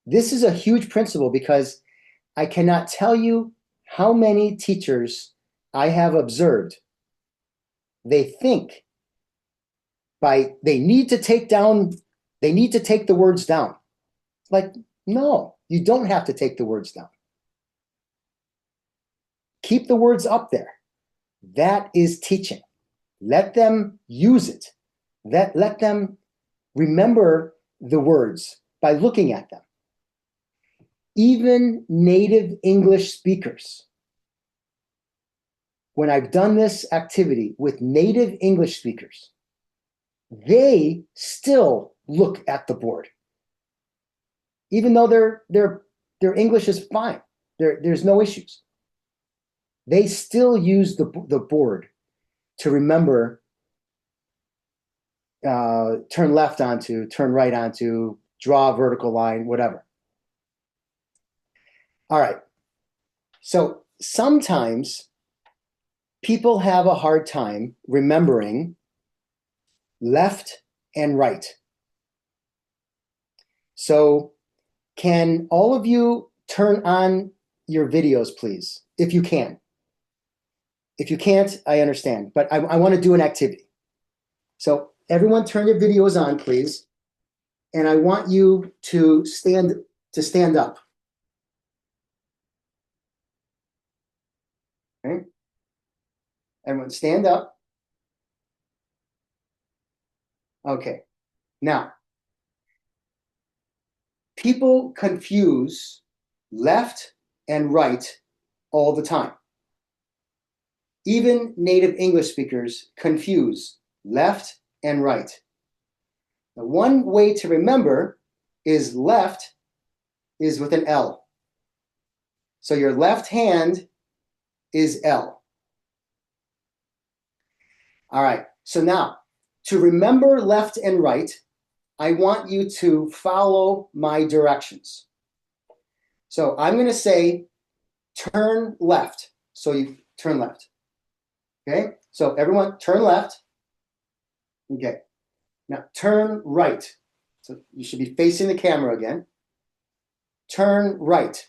This is a huge principle because I cannot tell you how many teachers I have observed. They think they need to take the words down. Like, no, you don't have to take the words down. Keep the words up there. That is teaching. Let them use it. Let them remember the words by looking at them. Even native English speakers, when I've done this activity with native English speakers, they still look at the board. Even though their English is fine, there's no issues. They still use the board to remember turn left onto, turn right onto, draw a vertical line, whatever. All right. So sometimes people have a hard time remembering left and right. So can all of you turn on your videos, please, if you can? If you can't, I understand, but I want to do an activity. So everyone turn your videos on, please. And I want you to stand up. Okay. Everyone stand up. Okay. Now, people confuse left and right all the time. Even native English speakers confuse left and right. The one way to remember is left is with an L. So your left hand is L. All right. So now, to remember left and right, I want you to follow my directions. So I'm going to say turn left. So you turn left. Okay. So everyone turn left. Okay. Now turn right. So you should be facing the camera again. Turn right.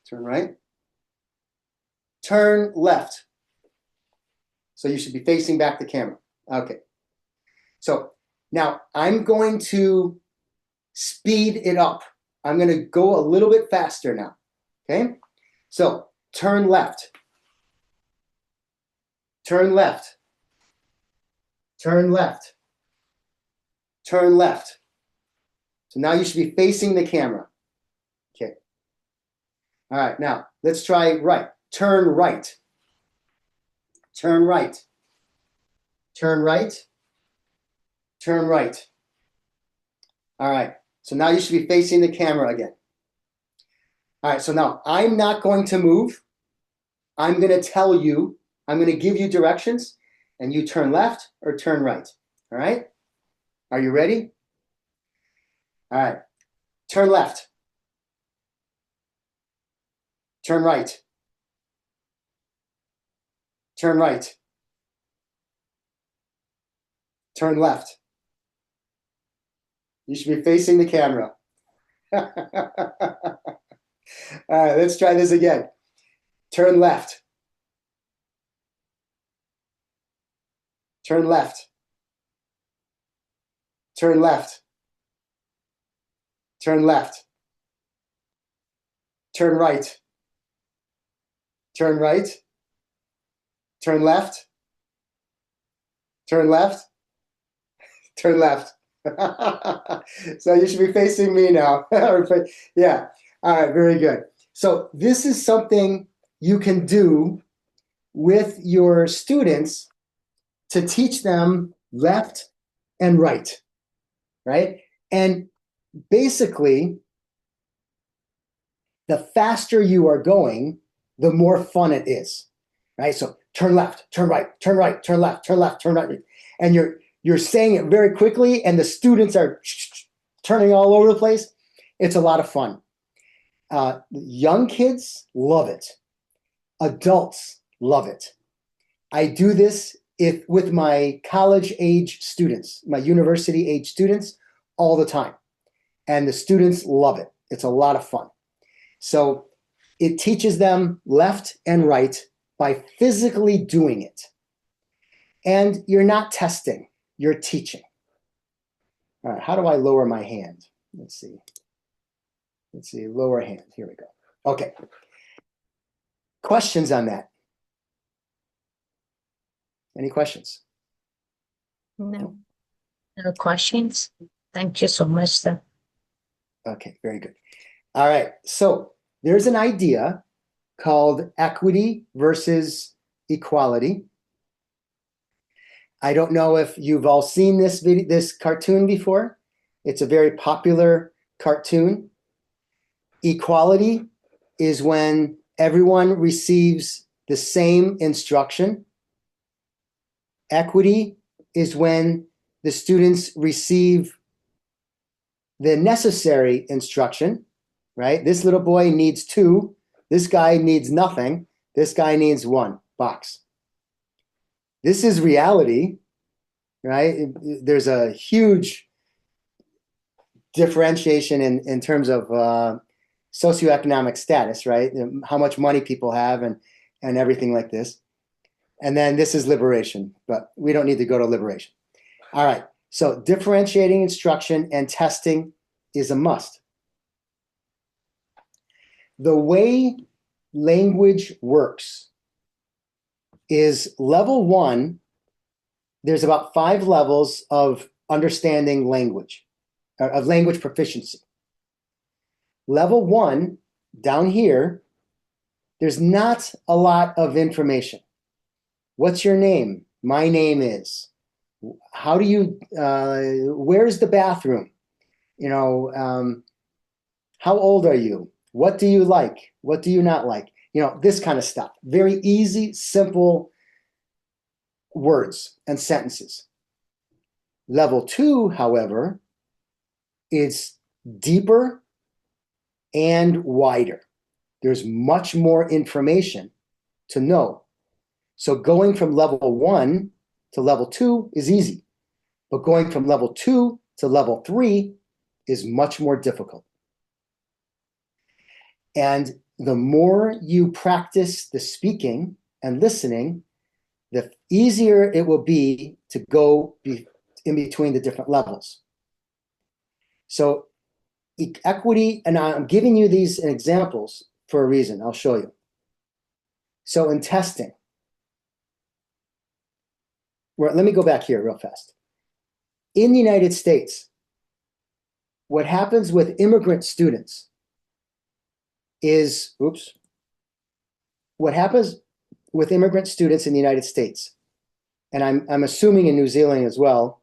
Turn right. Turn left. So you should be facing back the camera. Okay. So now I'm going to speed it up. I'm going to go a little bit faster now. Okay. So turn left. Turn left. Turn left. Turn left. So now you should be facing the camera. Okay. All right. Now let's try right. Turn right. Turn right. Turn right. Turn right. All right. So now you should be facing the camera again. All right. So now I'm not going to move. I'm going to tell you, I'm going to give you directions, and you turn left or turn right. All right. Are you ready? All right. Turn left. Turn right. Turn right. Turn left. You should be facing the camera. All right, let's try this again. Turn left. Turn left. Turn left. Turn left. Turn right. Turn right. Turn left. Turn left. Turn left. So you should be facing me now. Yeah. All right. Very good. So this is something you can do with your students to teach them left and right, right? And basically, the faster you are going, the more fun it is, right? So turn left, turn right, turn right, turn left, turn left, turn right. And you're saying it very quickly, and the students are turning all over the place. It's a lot of fun. Young kids love it. Adults love it. I do this with my college age students, my university age students, all the time. And the students love it. It's a lot of fun. So it teaches them left and right by physically doing it. And you're not testing, you're teaching. All right, how do I lower my hand? Let's see. Let's see, lower hand. Here we go. Okay. Questions on that? Any questions? No. No questions. Thank you so much, sir. Okay, very good. All right, so there's an idea called equity versus equality. I don't know if you've all seen this cartoon before. It's a very popular cartoon. Equality is when everyone receives the same instruction. Equity is when the students receive the necessary instruction, right? This little boy needs 2. This guy needs nothing. This guy needs 1 box. This is reality, right? There's a huge differentiation in terms of socioeconomic status, right? How much money people have and everything like this. And then this is liberation, but we don't need to go to liberation. All right, so differentiating instruction and testing is a must. The way language works is level 1, there's about 5 levels of understanding language, of language proficiency. Level 1, down here, there's not a lot of information. What's your name? My name is. How do you, where's the bathroom? You know, how old are you? What do you like? What do you not like? You know, this kind of stuff. Very easy, simple words and sentences. Level 2, however, is deeper and wider. There's much more information to know. So going from level 1 to level 2 is easy, but going from level 2 to level 3 is much more difficult. And the more you practice the speaking and listening, the easier it will be to go in between the different levels. So equity, and I'm giving you these examples for a reason. I'll show you. So in testing, let me go back here real fast. In the United States, what happens with immigrant students is, what happens with immigrant students in the United States, and I'm assuming in New Zealand as well,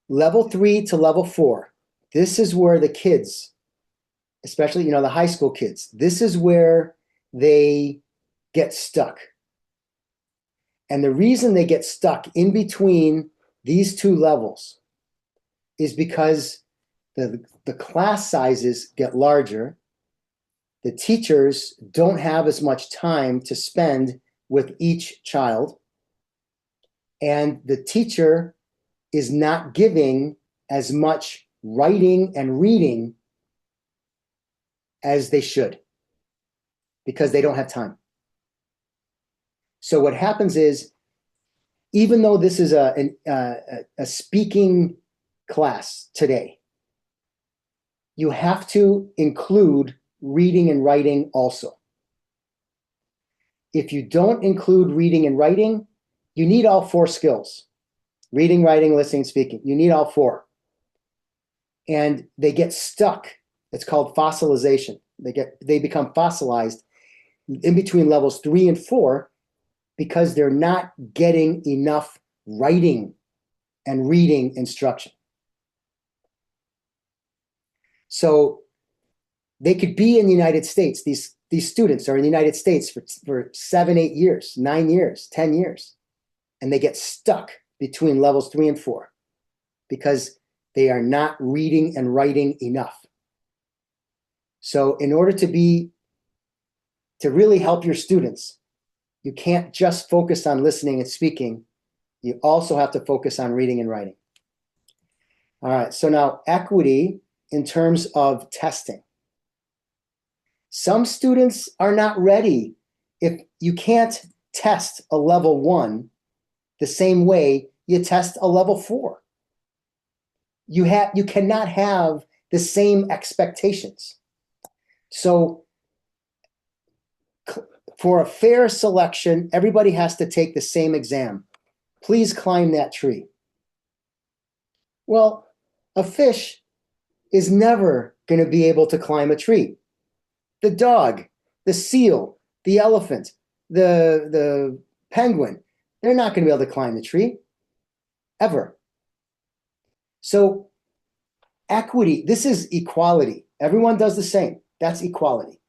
level 3 to level 4, this is where the kids, especially, the high school kids, this is where they get stuck. And the reason they get stuck in between these two levels is because the class sizes get larger. The teachers don't have as much time to spend with each child. And the teacher is not giving as much writing and reading as they should because they don't have time. So what happens is, even though this is a speaking class today, you have to include reading and writing also. If you don't include reading and writing, you need all 4 skills: reading, writing, listening, speaking. You need all 4. And they get stuck. It's called fossilization. They become fossilized in between levels 3 and 4 because they're not getting enough writing and reading instruction. So they could be in the United States. These students are in the United States for 7, 8 years, 9 years, 10 years, and they get stuck between levels 3 and 4 because they are not reading and writing enough. So in order to really help your students, you can't just focus on listening and speaking. You also have to focus on reading and writing. All right, so now equity in terms of testing. Some students are not ready. If you can't test a level 1 the same way you test a level 4. You cannot have the same expectations. So for a fair selection, everybody has to take the same exam. Please climb that tree. Well, a fish is never going to be able to climb a tree. The dog, the seal, the elephant, the penguin, they're not going to be able to climb the tree, ever. So equity, this is equality. Everyone does the same. That's equality.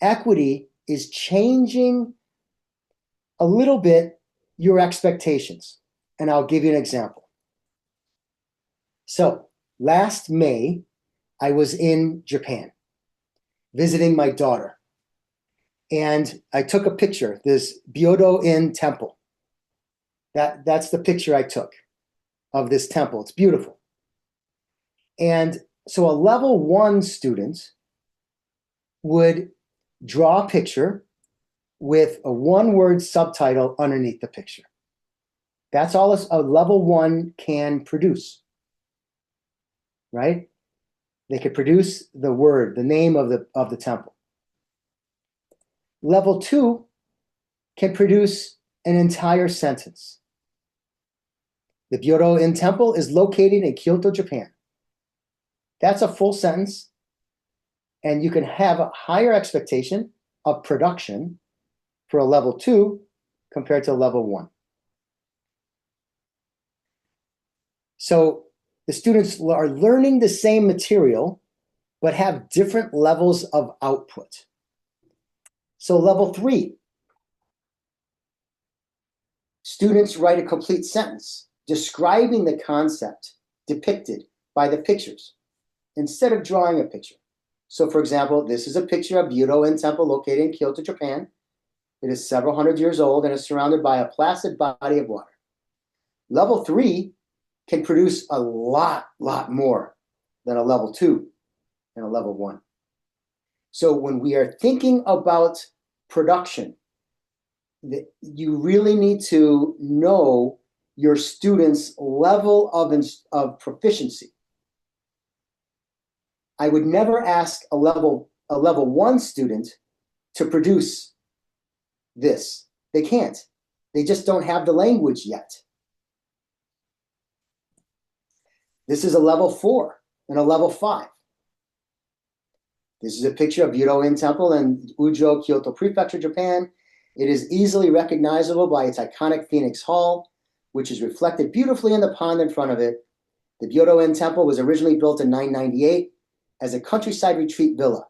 Equity is changing a little bit your expectations. And I'll give you an example. So last May, I was in Japan visiting my daughter. And I took a picture, this Byodo-in temple. That's the picture I took of this temple. It's beautiful. And so a level 1 student would draw a picture with a 1-word subtitle underneath the picture. That's all a level 1 can produce, right? They could produce the word, the name of the temple. Level 2 can produce an entire sentence. The Byodo-in temple is located in Kyoto, Japan. That's a full sentence, and you can have a higher expectation of production for a level 2 compared to a level 1. So the students are learning the same material, but have different levels of output. So level 3, Students write a complete sentence describing the concept depicted by the pictures instead of drawing a picture. So for example, this is a picture of Budo-in Temple located in Kyoto, Japan. It is several hundred years old and is surrounded by a placid body of water. Level 3 can produce a lot more than a level 2 and a level 1. So when we are thinking about production, you really need to know your students' level of proficiency. I would never ask a level 1 student to produce this. They can't. They just don't have the language yet. This is a level 4 and a level 5. This is a picture of Budo-in Temple in Ujo, Kyoto Prefecture, Japan. It is easily recognizable by its iconic Phoenix Hall, which is reflected beautifully in the pond in front of it. The Budo-in Temple was originally built in 998 as a countryside retreat villa.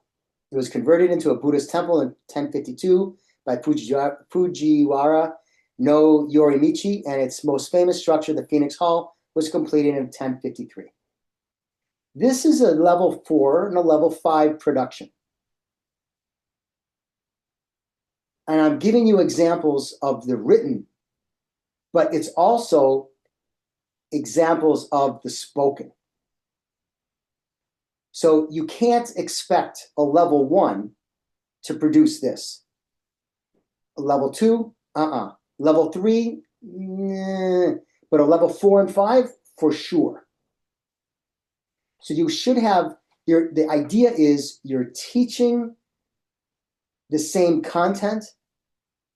It was converted into a Buddhist temple in 1052 by Fujiwara no Yorimichi, and its most famous structure, the Phoenix Hall, was completed in 1053. This is a level 4 and a level 5 production. And I'm giving you examples of the written, but it's also examples of the spoken. So you can't expect a level 1 to produce this. A level 2, Level 3, but a level 4 and 5, for sure. So you should have, the idea is you're teaching the same content,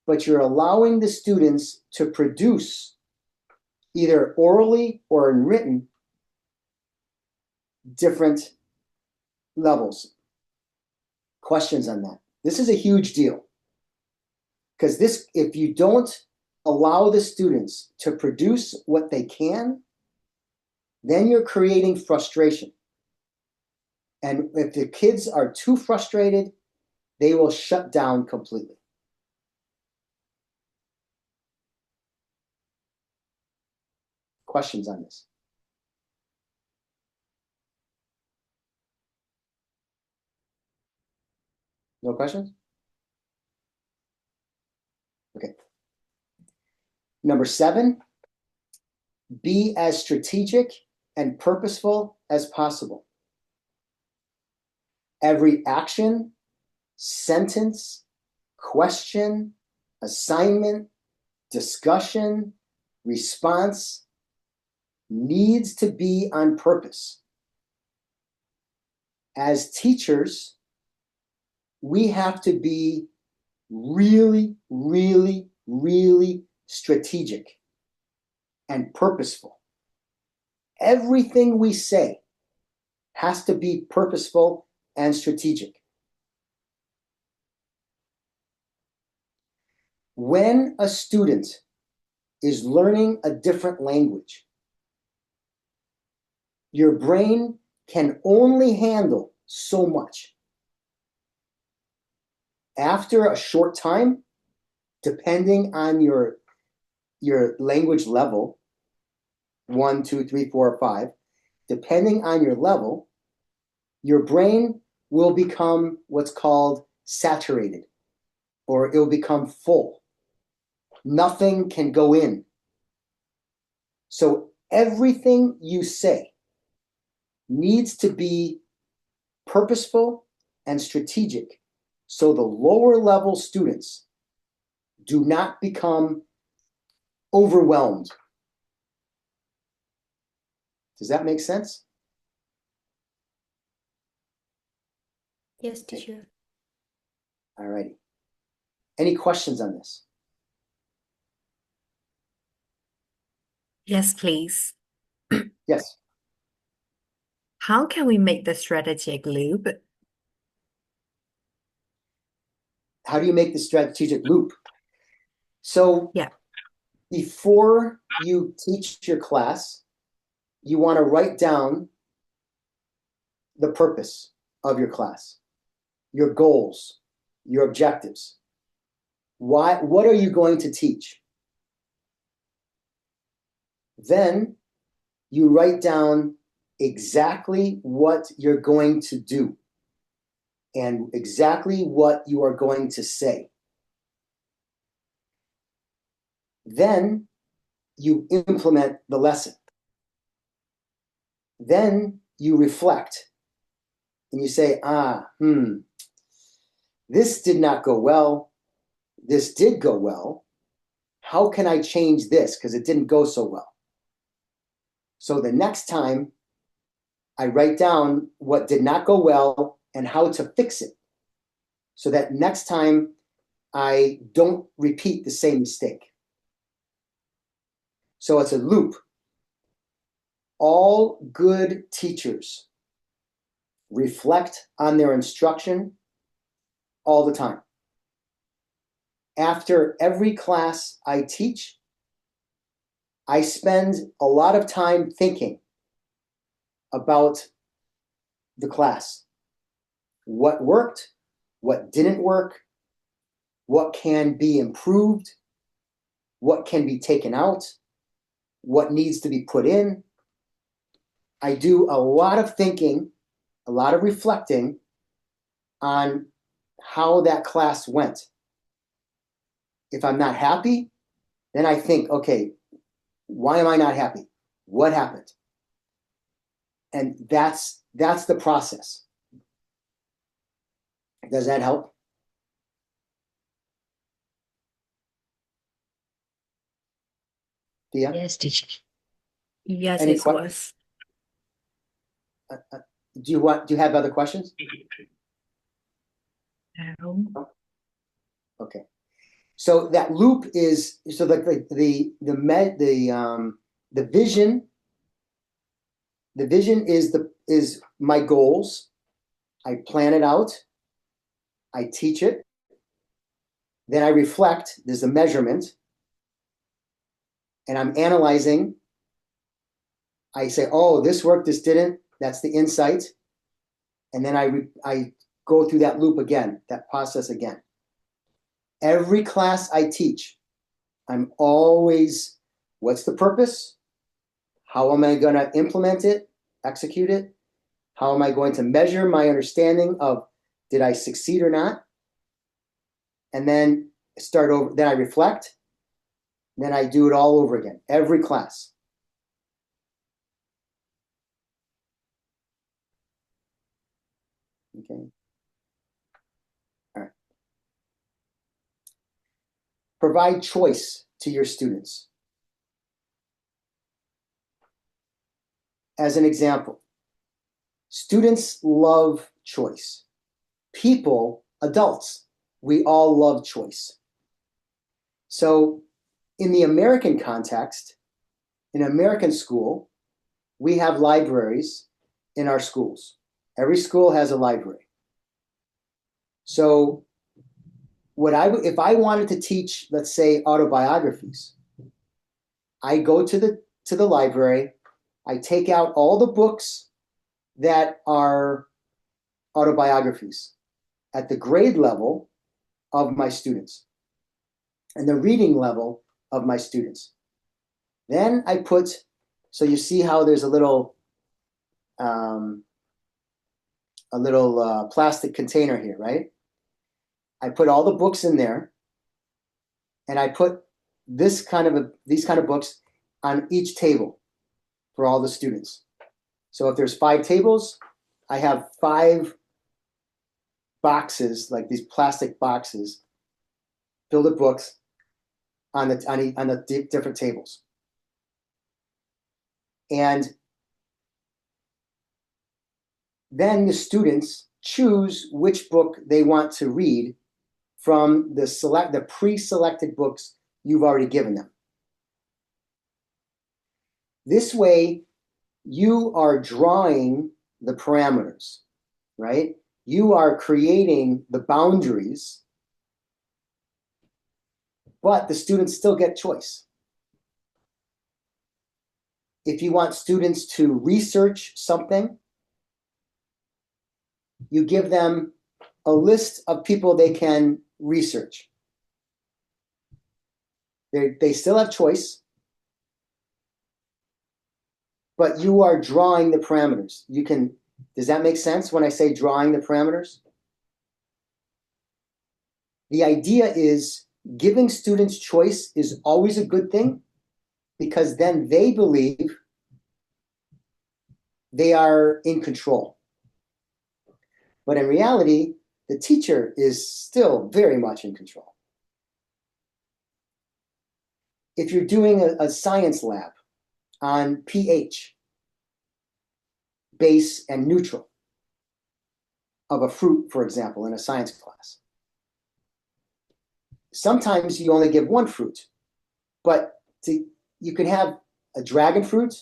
but you're allowing the students to produce either orally or in written different levels. Questions on that? This is a huge deal. Because this, if you don't allow the students to produce what they can, then you're creating frustration. And if the kids are too frustrated, they will shut down completely. Questions on this? No questions? Okay. Number 7, be as strategic and purposeful as possible. Every action, sentence, question, assignment, discussion, response needs to be on purpose. As teachers, we have to be really strategic and purposeful. Everything we say has to be purposeful and strategic. When a student is learning a different language, your brain can only handle so much. After a short time, depending on your language level, 1, 2, 3, 4, or 5, depending on your level, your brain will become what's called saturated, or it will become full. Nothing can go in. So everything you say needs to be purposeful and strategic, so the lower level students do not become overwhelmed. Does that make sense? Yes, teacher. All righty. Any questions on this? Yes, please. Yes. How can we make the strategic loop? How do you make the strategic loop? So Yeah. Before you teach your class, you want to write down the purpose of your class, your goals, your objectives. What are you going to teach? Then you write down exactly what you're going to do and exactly what you are going to say. Then you implement the lesson. Then you reflect and you say, this did not go well. This did go well. How can I change this? Because it didn't go so well. So the next time I write down what did not go well and how to fix it, so that next time I don't repeat the same mistake. So it's a loop. All good teachers reflect on their instruction all the time. After every class I teach, I spend a lot of time thinking about the class. What worked, what didn't work, what can be improved, what can be taken out, what needs to be put in. I do a lot of thinking, a lot of reflecting on how that class went. If I'm not happy, then I think, okay, why am I not happy? What happened? And that's the process. Does that help? Thea? Yes, teacher. Yes, Any it was. Do you have other questions? Okay. So that loop is so the vision. The vision is my goals. I plan it out. I teach it. Then I reflect. There's a measurement, and I'm analyzing. I say, oh, this worked, this didn't. That's the insight, and then I go through that loop again, that process again. Every class I teach, I'm always, what's the purpose? How am I going to implement it, execute it? How am I going to measure my understanding of did I succeed or not? And then start over, then I reflect, then I do it all over again, every class. Okay. All right. Provide choice to your students. As an example, students love choice. People, adults, we all love choice. So in the American context, in American school, we have libraries in our schools. Every school has a library. So if I wanted to teach, let's say, autobiographies, I go to the library, I take out all the books that are autobiographies at the grade level of my students and the reading level of my students. Then I put, so you see how there's a little plastic container here, right? I put all the books in there, and I put these kind of books on each table for all the students. So if there's 5 tables, I have 5 boxes, like these plastic boxes, filled with books on the different tables. And then the students choose which book they want to read from the pre-selected books you've already given them. This way, you are drawing the parameters, right? You are creating the boundaries, but the students still get choice. If you want students to research something, you give them a list of people they can research. They still have choice, but you are drawing the parameters. Does that make sense when I say drawing the parameters? The idea is giving students choice is always a good thing because then they believe they are in control. But in reality, the teacher is still very much in control. If you're doing a science lab on pH, base and neutral of a fruit, for example, in a science class, sometimes you only give one fruit, but you can have a dragon fruit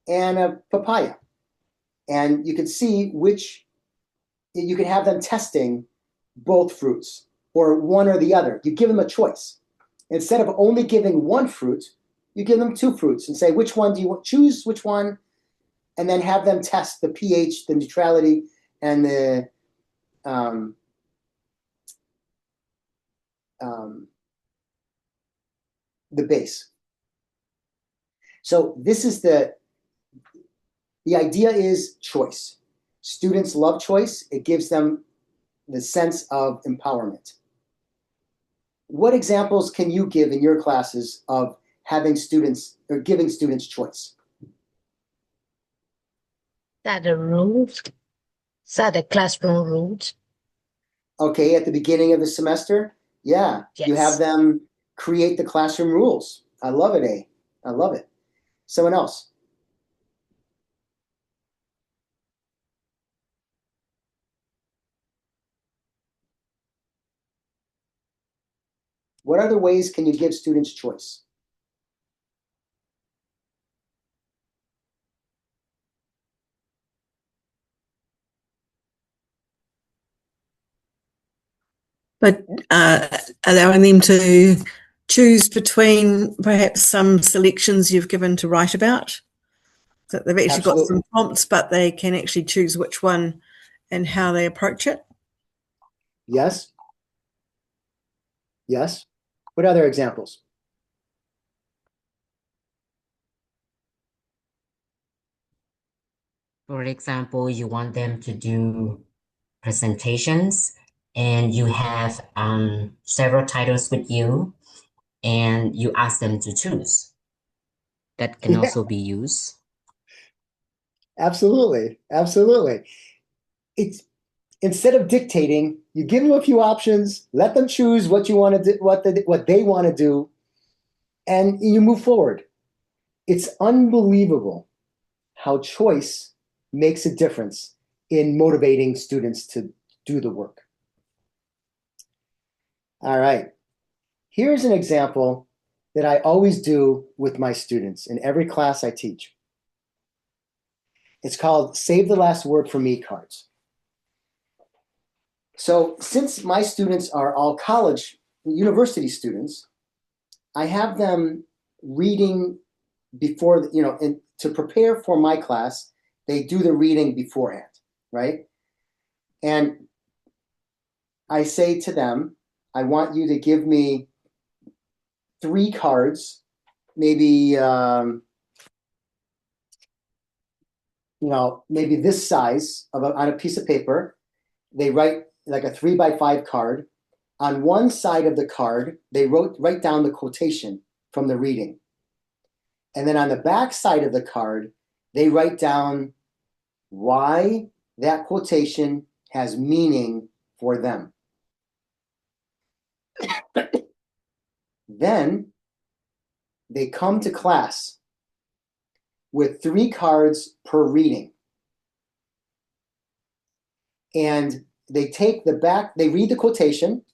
and a papaya. And you can see you can have them testing both fruits or one or the other. You give them a choice. Instead of only giving one fruit, you give them two fruits and say, which one do you want? Choose which one, and then have them test the pH, the neutrality, and the base. So this is the idea is choice. Students love choice. It gives them the sense of empowerment. What examples can you give in your classes of having students or giving students choice? That the rules? Is that the classroom rules? Okay, at the beginning of the semester, yeah, Yes. you have them create the classroom rules. I love it, A. I love it. Someone else? What other ways can you give students choice? But allowing them to choose between perhaps some selections you've given to write about. So they've actually got Absolutely. some prompts, but they can actually choose which one and how they approach it. Yes. Yes. What other examples? For example, you want them to do presentations and you have several titles with you and you ask them to choose. That can Yeah. also be used. Absolutely. Absolutely. It's instead of dictating, you give them a few options, let them choose what you want to do, what they want to do, and you move forward. It's unbelievable how choice makes a difference in motivating students to do the work. All right. Here's an example that I always do with my students in every class I teach. It's called Save the Last Word for Me cards. So since my students are all college, university students, I have them reading before, and to prepare for my class, they do the reading beforehand, right? And I say to them, I want you to give me 3 cards, maybe, maybe this size on a piece of paper. They write like a 3x5 card. On one side of the card, they write down the quotation from the reading. And then on the back side of the card, they write down why that quotation has meaning for them. Then they come to class with 3 cards per reading. And they take the back, they read the quotation.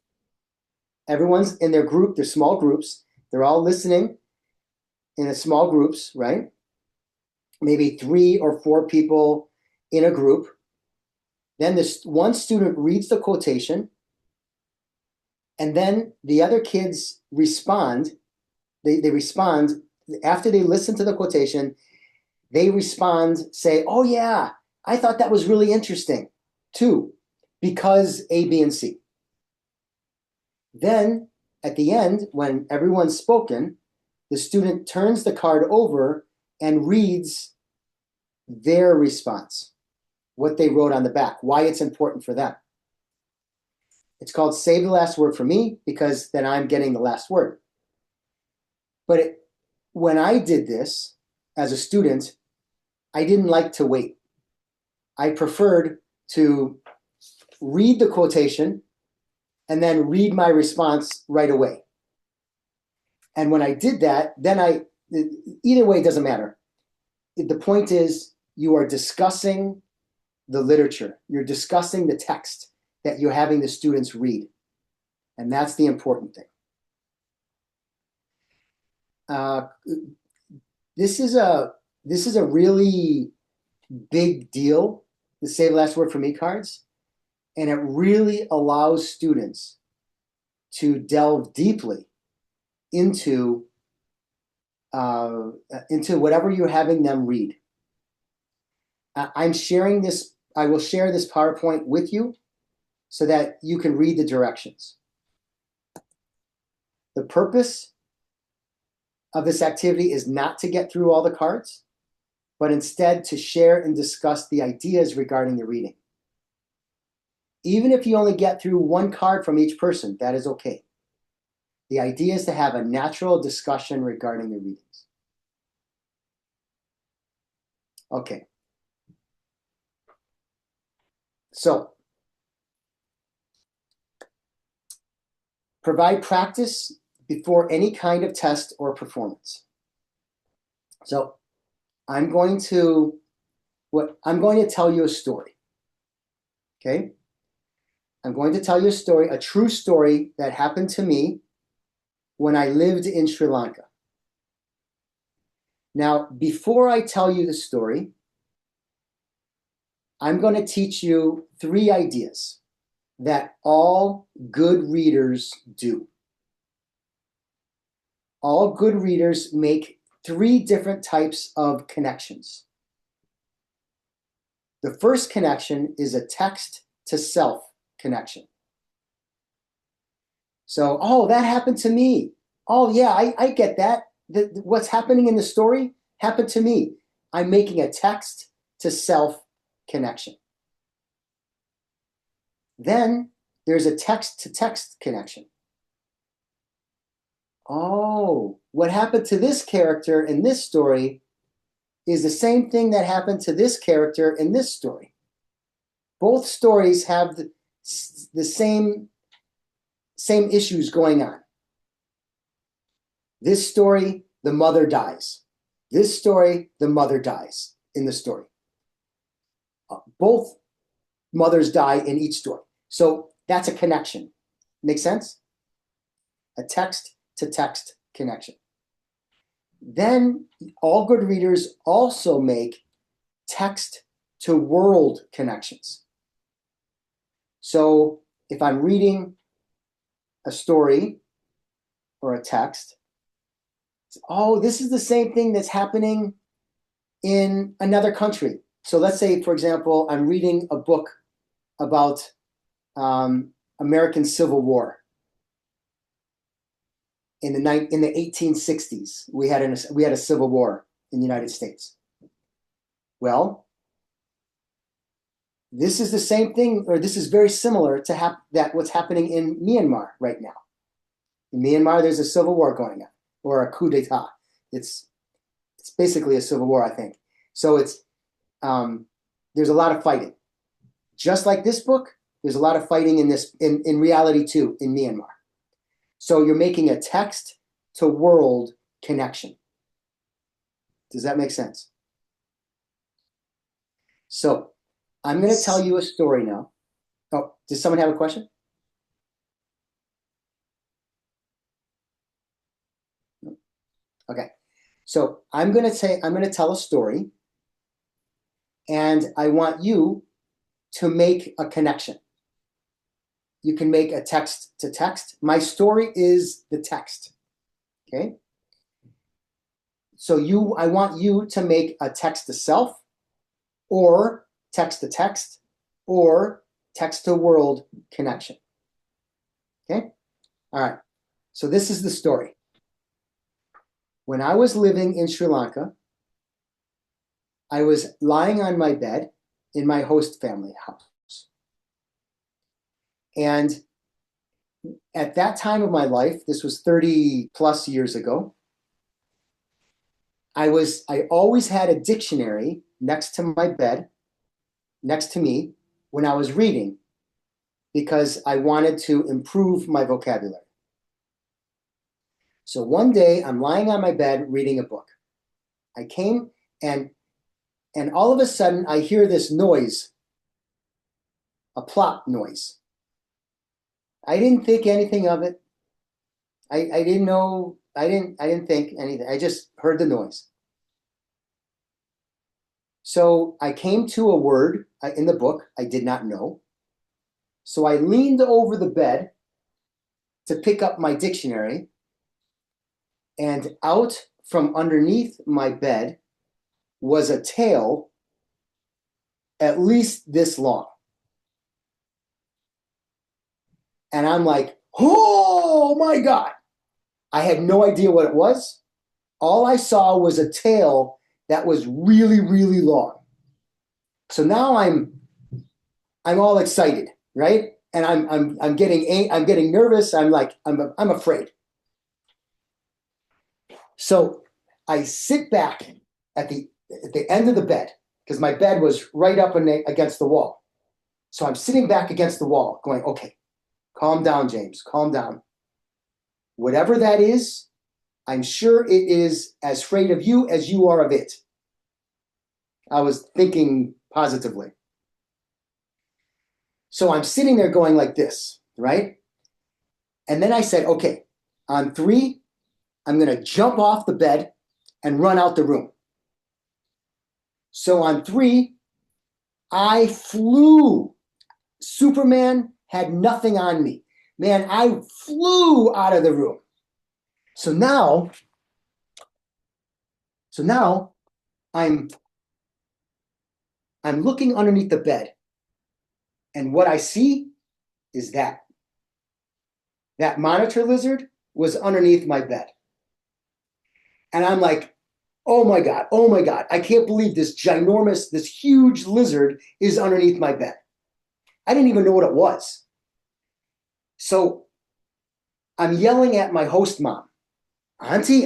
Everyone's in their group, they're small groups. They're all listening in a small groups, right? Maybe 3 or 4 people in a group. Then this one student reads the quotation, and then the other kids respond. They respond after they listen to the quotation. They respond, say, "Oh yeah, I thought that was really interesting too, because A, B, and C." Then at the end, when everyone's spoken, the student turns the card over and reads their response, what they wrote on the back, why it's important for them. It's called Save the Last Word for me because then I'm getting the last word. But when I did this as a student, I didn't like to wait. I preferred to read the quotation and then read my response right away. And when I did that, then either way, it doesn't matter. The point is you are discussing the literature. You're discussing the text that you're having the students read. And that's the important thing. This is a really big deal, the Save the Last Word for Me cards. And it really allows students to delve deeply into whatever you're having them read. I'm sharing this. I will share this PowerPoint with you so that you can read the directions. The purpose of this activity is not to get through all the cards, but instead to share and discuss the ideas regarding the reading. Even if you only get through one card from each person, that is okay. The idea is to have a natural discussion regarding the readings. Okay. So, provide practice before any kind of test or performance. So, I'm going to tell you a story. Okay? I'm going to tell you a story, a true story that happened to me when I lived in Sri Lanka. Now, before I tell you the story, I'm going to teach you 3 ideas that all good readers do. All good readers make 3 different types of connections. The first connection is a text to self connection. So, oh, that happened to me. Oh, yeah, I get that. What's happening in the story happened to me. I'm making a text to self connection. Then there's a text to text connection. Oh, what happened to this character in this story is the same thing that happened to this character in this story. Both stories have the same issues going on. This story, the mother dies. This story, the mother dies in the story. Both mothers die in each story. So that's a connection. Make sense? A text to text connection. Then all good readers also make text to world connections. So if I'm reading a story or a text, oh, this is the same thing that's happening in another country. So let's say, for example, I'm reading a book about American Civil War. In the 1860s, we had a civil war in the United States. Well, this is the same thing, or this is very similar to what's happening in Myanmar right now. In Myanmar, there's a civil war going on, or a coup d'état. It's basically a civil war, I think. So there's a lot of fighting. Just like this book, there's a lot of fighting in reality too, in Myanmar. So you're making a text to world connection. Does that make sense? So I'm going to tell you a story now. Oh, does someone have a question? Okay. So I'm going to tell a story, and I want you to make a connection. You can make a text to text. My story is the text. Okay. So I want you to make a text to self, or text to text, or text to world connection. Okay. All right. So this is the story. When I was living in Sri Lanka, I was lying on my bed in my host family house. And at that time of my life, this was 30 plus years ago, I always had a dictionary next to my bed, next to me, when I was reading, because I wanted to improve my vocabulary. So one day I'm lying on my bed reading a book. I came and all of a sudden I hear this noise, a plop noise. I didn't think anything of it. I didn't know, I didn't think anything. I just heard the noise. So I came to a word in the book I did not know. So I leaned over the bed to pick up my dictionary, and out from underneath my bed was a tail at least this long. And I'm like, oh my God. I had no idea what it was. All I saw was a tail that was really, really long. So now I'm all excited, right? And I'm getting nervous. I'm afraid. So I sit back at the end of the bed, because my bed was right up against the wall. So I'm sitting back against the wall going, okay, calm down, James, calm down. Whatever that is, I'm sure it is as afraid of you as you are of it. I was thinking positively. So I'm sitting there going like this, right? And then I said, okay, on 3, I'm going to jump off the bed and run out the room. So on 3, I flew. Superman had nothing on me. Man, I flew out of the room. So now I'm looking underneath the bed, and what I see is that monitor lizard was underneath my bed. And I'm like, oh my God, I can't believe this huge lizard is underneath my bed. I didn't even know what it was. So I'm yelling at my host mom, Auntie,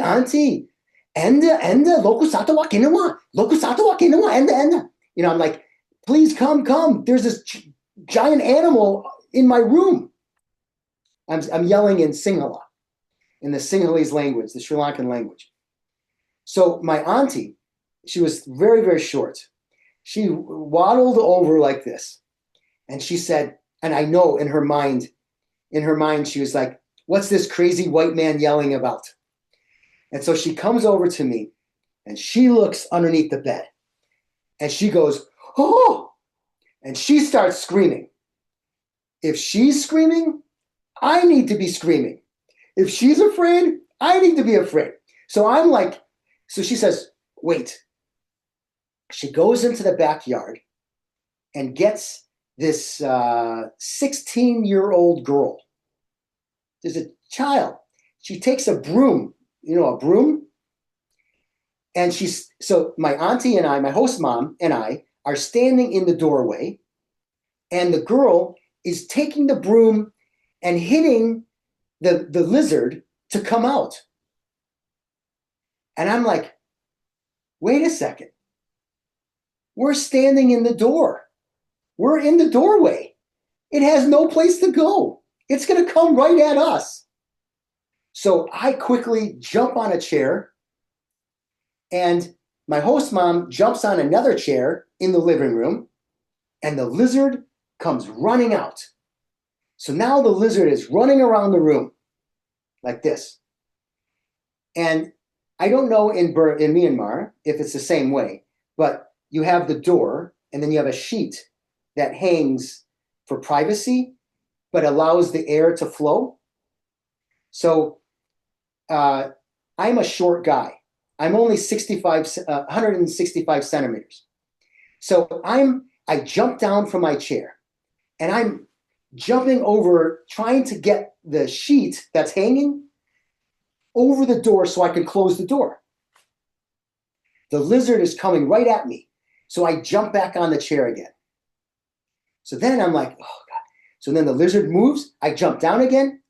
enda, lokusato wa kenawa, enda. You know, I'm like, please come. There's this giant animal in my room. I'm yelling in Sinhala, in the Sinhalese language, the Sri Lankan language. So my auntie, she was very, very short. She waddled over like this. And she said, and I know in her mind, she was like, what's this crazy white man yelling about? And so she comes over to me and she looks underneath the bed and she goes, oh, and she starts screaming. If she's screaming, I need to be screaming. If she's afraid, I need to be afraid. So I'm like, so she says, wait. She goes into the backyard and gets this 16-year-old girl. There's a child. She takes a broom, a broom. And so my auntie and I, my host mom and I are standing in the doorway, and the girl is taking the broom and hitting the lizard to come out. And I'm like, wait a second. We're standing in the door. We're in the doorway. It has no place to go. It's going to come right at us. So I quickly jump on a chair, and my host mom jumps on another chair in the living room, and the lizard comes running out. So now the lizard is running around the room like this. And I don't know in Myanmar if it's the same way, but you have the door and then you have a sheet that hangs for privacy, but allows the air to flow. So I'm a short guy. I'm only 165 centimeters. So I jump down from my chair and I'm jumping over, trying to get the sheet that's hanging over the door so I can close the door. The lizard is coming right at me. So I jump back on the chair again. So then I'm like, oh God. So then the lizard moves. I jump down again.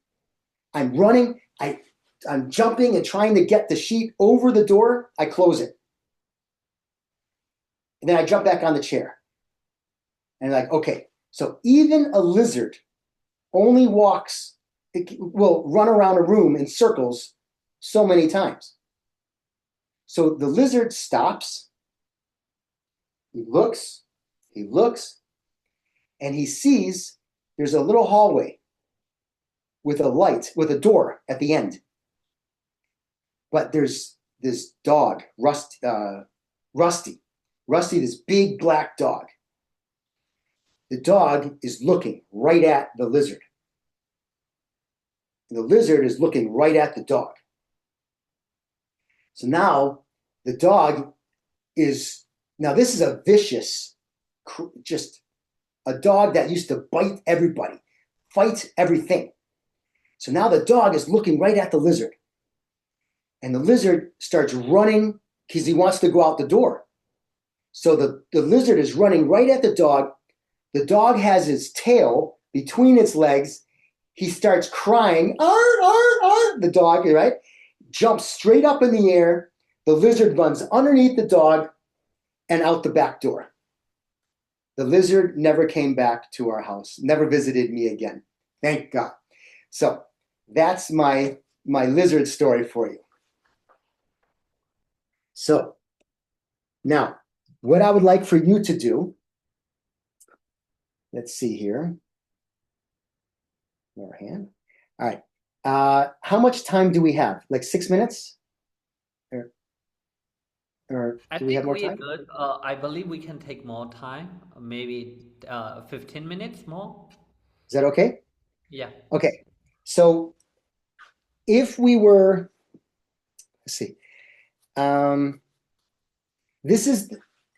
I'm running. I'm jumping and trying to get the sheet over the door. I close it. And then I jump back on the chair. And like, okay, so even a lizard only will run around a room in circles so many times. So the lizard stops, he looks, and he sees there's a little hallway with a light, with a door at the end. But there's this dog, Rusty, this big black dog. The dog is looking right at the lizard. The lizard is looking right at the dog. So now the dog this is a vicious, just a dog that used to bite everybody, fight everything. So now the dog is looking right at the lizard. And the lizard starts running because he wants to go out the door. So the lizard is running right at the dog. The dog has his tail between its legs. He starts crying, arr, arr, arr. The dog, right? Jumps straight up in the air. The lizard runs underneath the dog and out the back door. The lizard never came back to our house, never visited me again. Thank God. So that's my lizard story for you. So now, what I would like for you to do, let's see here. Lower hand. All right. How much time do we have? Like 6 minutes? Or I do we have think more we are time? good. I believe we can take more time, maybe 15 minutes more. Is that okay? Yeah. Okay. So if we were, let's see.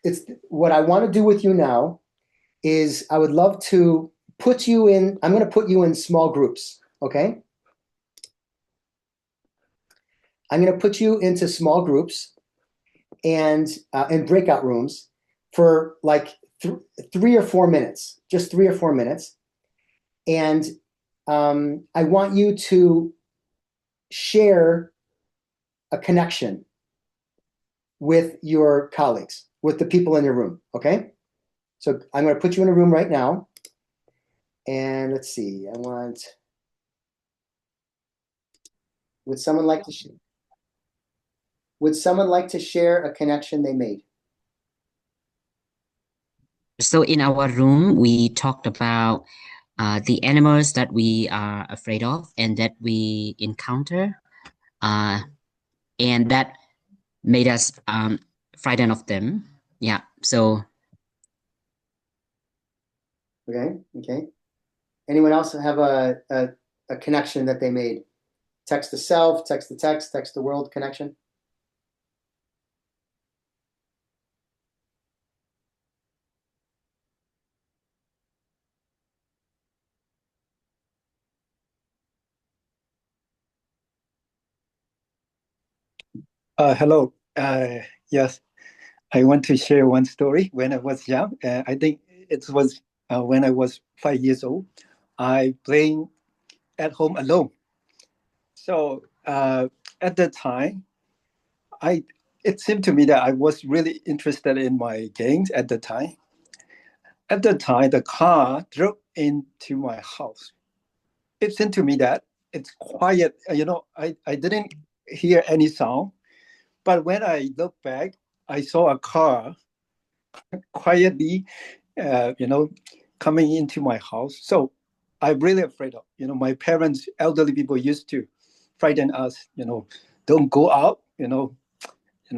It's what I want to do with you now is I would love to put you in, I'm going to put you in small groups, okay? I'm going to put you into small groups and in breakout rooms for like 3 or 4 minutes, just 3 or 4 minutes. And I want you to share a connection with your colleagues, with the people in your room, okay? So I'm going to put you in a room right now. And let's see, would someone like to share a connection they made? So in our room, we talked about the animals that we are afraid of and that we encounter, and that made us frightened of them. Yeah. So Okay. Anyone else have a connection that they made? Text to self, text to text, text to world connection? Hello. Yes, I want to share one story. When I was young, I think it was when I was 5 years old. I playing at home alone. So at that time, it seemed to me that I was really interested in my games at the time. At the time, the car drove into my house. It seemed to me that it's quiet. I didn't hear any sound. But when I look back, I saw a car quietly, coming into my house. So I'm really afraid of, my parents, elderly people used to frighten us, don't go out,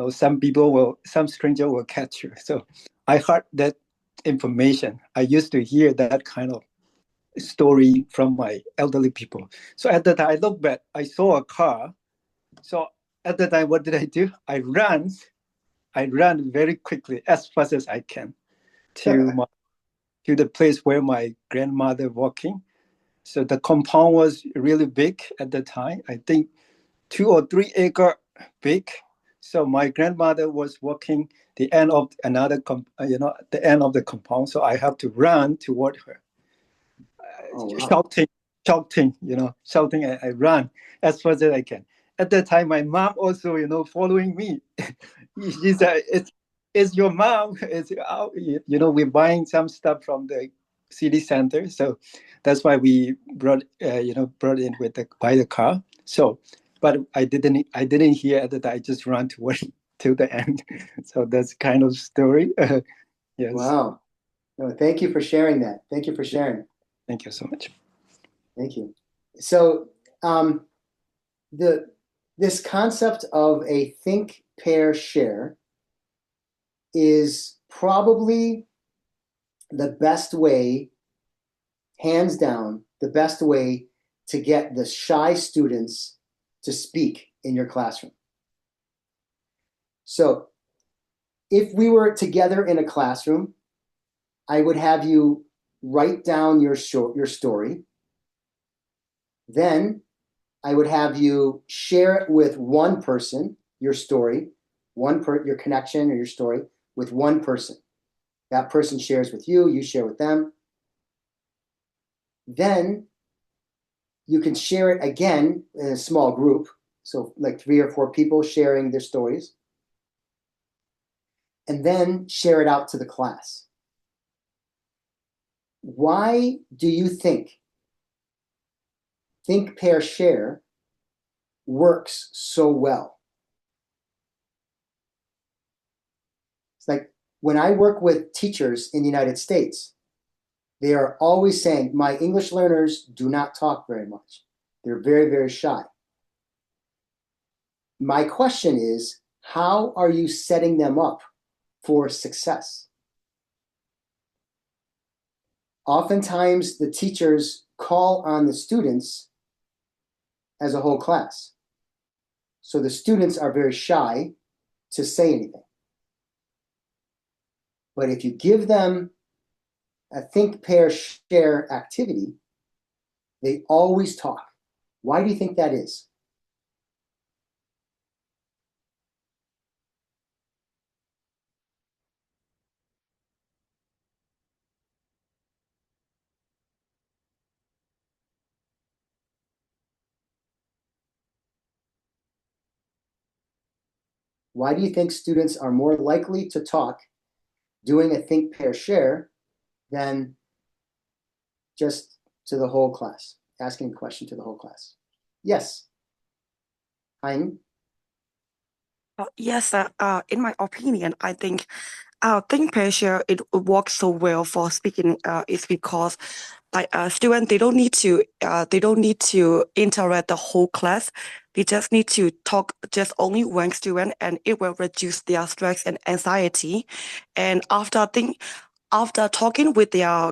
some stranger will catch you. So I heard that information. I used to hear that kind of story from my elderly people. So at the time I look back, I saw a car. So at the time, what did I do? I ran very quickly, as fast as I can, to the place where my grandmother walking. So the compound was really big at the time. I think 2 or 3 acre big. So my grandmother was working the end of another, the end of the compound. So I have to run toward her, shouting, shouting. I run as fast as I can. At that time, my mom also, following me. She said, "It's your mom. It's out." We're buying some stuff from the city center, so that's why we brought in by the car. So, but I didn't hear at that. I just ran toward to the end. So that's kind of story. Yes. Wow. No, thank you for sharing that. Thank you for sharing. Thank you so much. Thank you. So this concept of a think, pair, share is probably the best way, hands down, the best way to get the shy students to speak in your classroom. So if we were together in a classroom, I would have you write down your story. Then I would have you share it with one person, your story, your connection or your story with one person. That person shares with you, you share with them. Then you can share it again in a small group. So like 3 or 4 people sharing their stories. And then share it out to the class. Why do you think pair, share works so well? It's like when I work with teachers in the United States, they are always saying, my English learners do not talk very much. They're very, very shy. My question is, how are you setting them up for success? Oftentimes, the teachers call on the students as a whole class. So the students are very shy to say anything. But if you give them a think, pair, share activity, they always talk. Why do you think that is? Why do you think students are more likely to talk doing a think, pair, share than just to the whole class, asking a question to the whole class? Yes. Hein? Yes, in my opinion, I think think pressure it works so well for speaking is because like students they don't need to interact the whole class. They just need to talk just only one student, and it will reduce their stress and anxiety. And after talking with their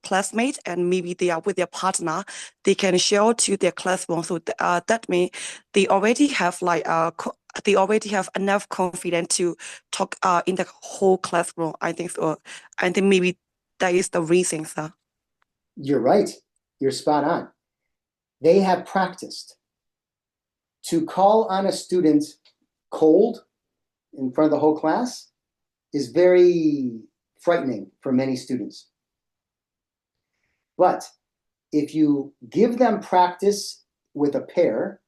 classmates and maybe with their partner, they can share to their classroom. So that means they already have they already have enough confidence to talk in the whole classroom. I think so. I think maybe that is the reason, sir. You're right. You're spot on. They have practiced. To call on a student cold in front of the whole class is very frightening for many students. But if you give them practice with a pair,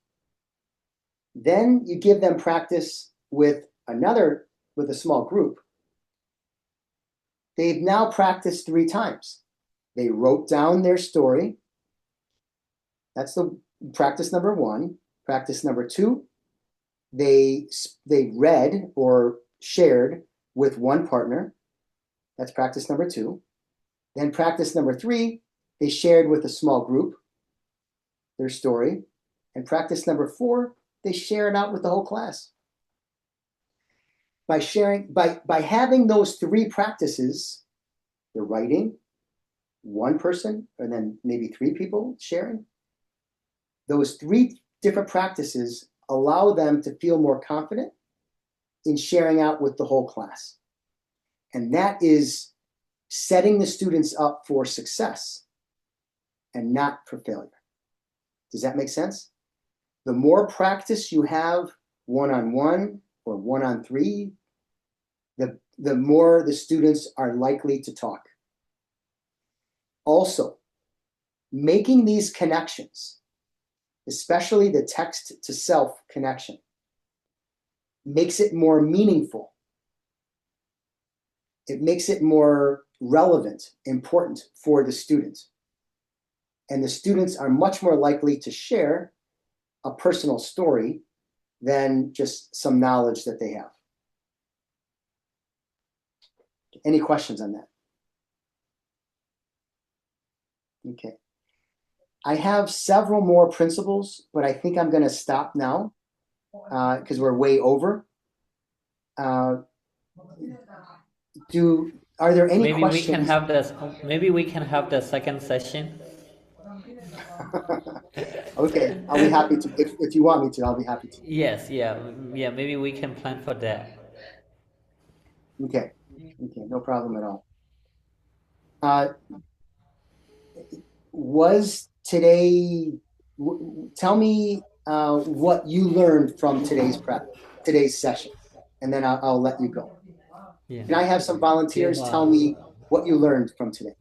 then you give them practice with a small group, they've now practiced 3 times. They wrote down their story. That's the practice number 1. Practice number 2, they read or shared with one partner. That's practice number 2. Then practice number 3, they shared with a small group their story. And practice number 4, they share it out with the whole class. By having those 3 practices, the writing, one person, and then maybe 3 people sharing, those 3 different practices allow them to feel more confident in sharing out with the whole class. And that is setting the students up for success and not for failure. Does that make sense? The more practice you have one-on-one or one-on-three, the more the students are likely to talk. Also, making these connections, especially the text to self connection, makes it more meaningful. It makes it more relevant, important for the students. And the students are much more likely to share a personal story than just some knowledge that they have. Any questions on that? Okay. I have several more principles, but I think I'm going to stop now because we're way over. Are there any maybe questions? we can have this. Maybe we can have the second session. Okay, I'll be happy to. If you want me to, I'll be happy to. Yes, yeah. Maybe we can plan for that. Okay, no problem at all. Was today? Tell me what you learned from today's session, and then I'll let you go. Yeah. Can I have some volunteers tell me what you learned from today?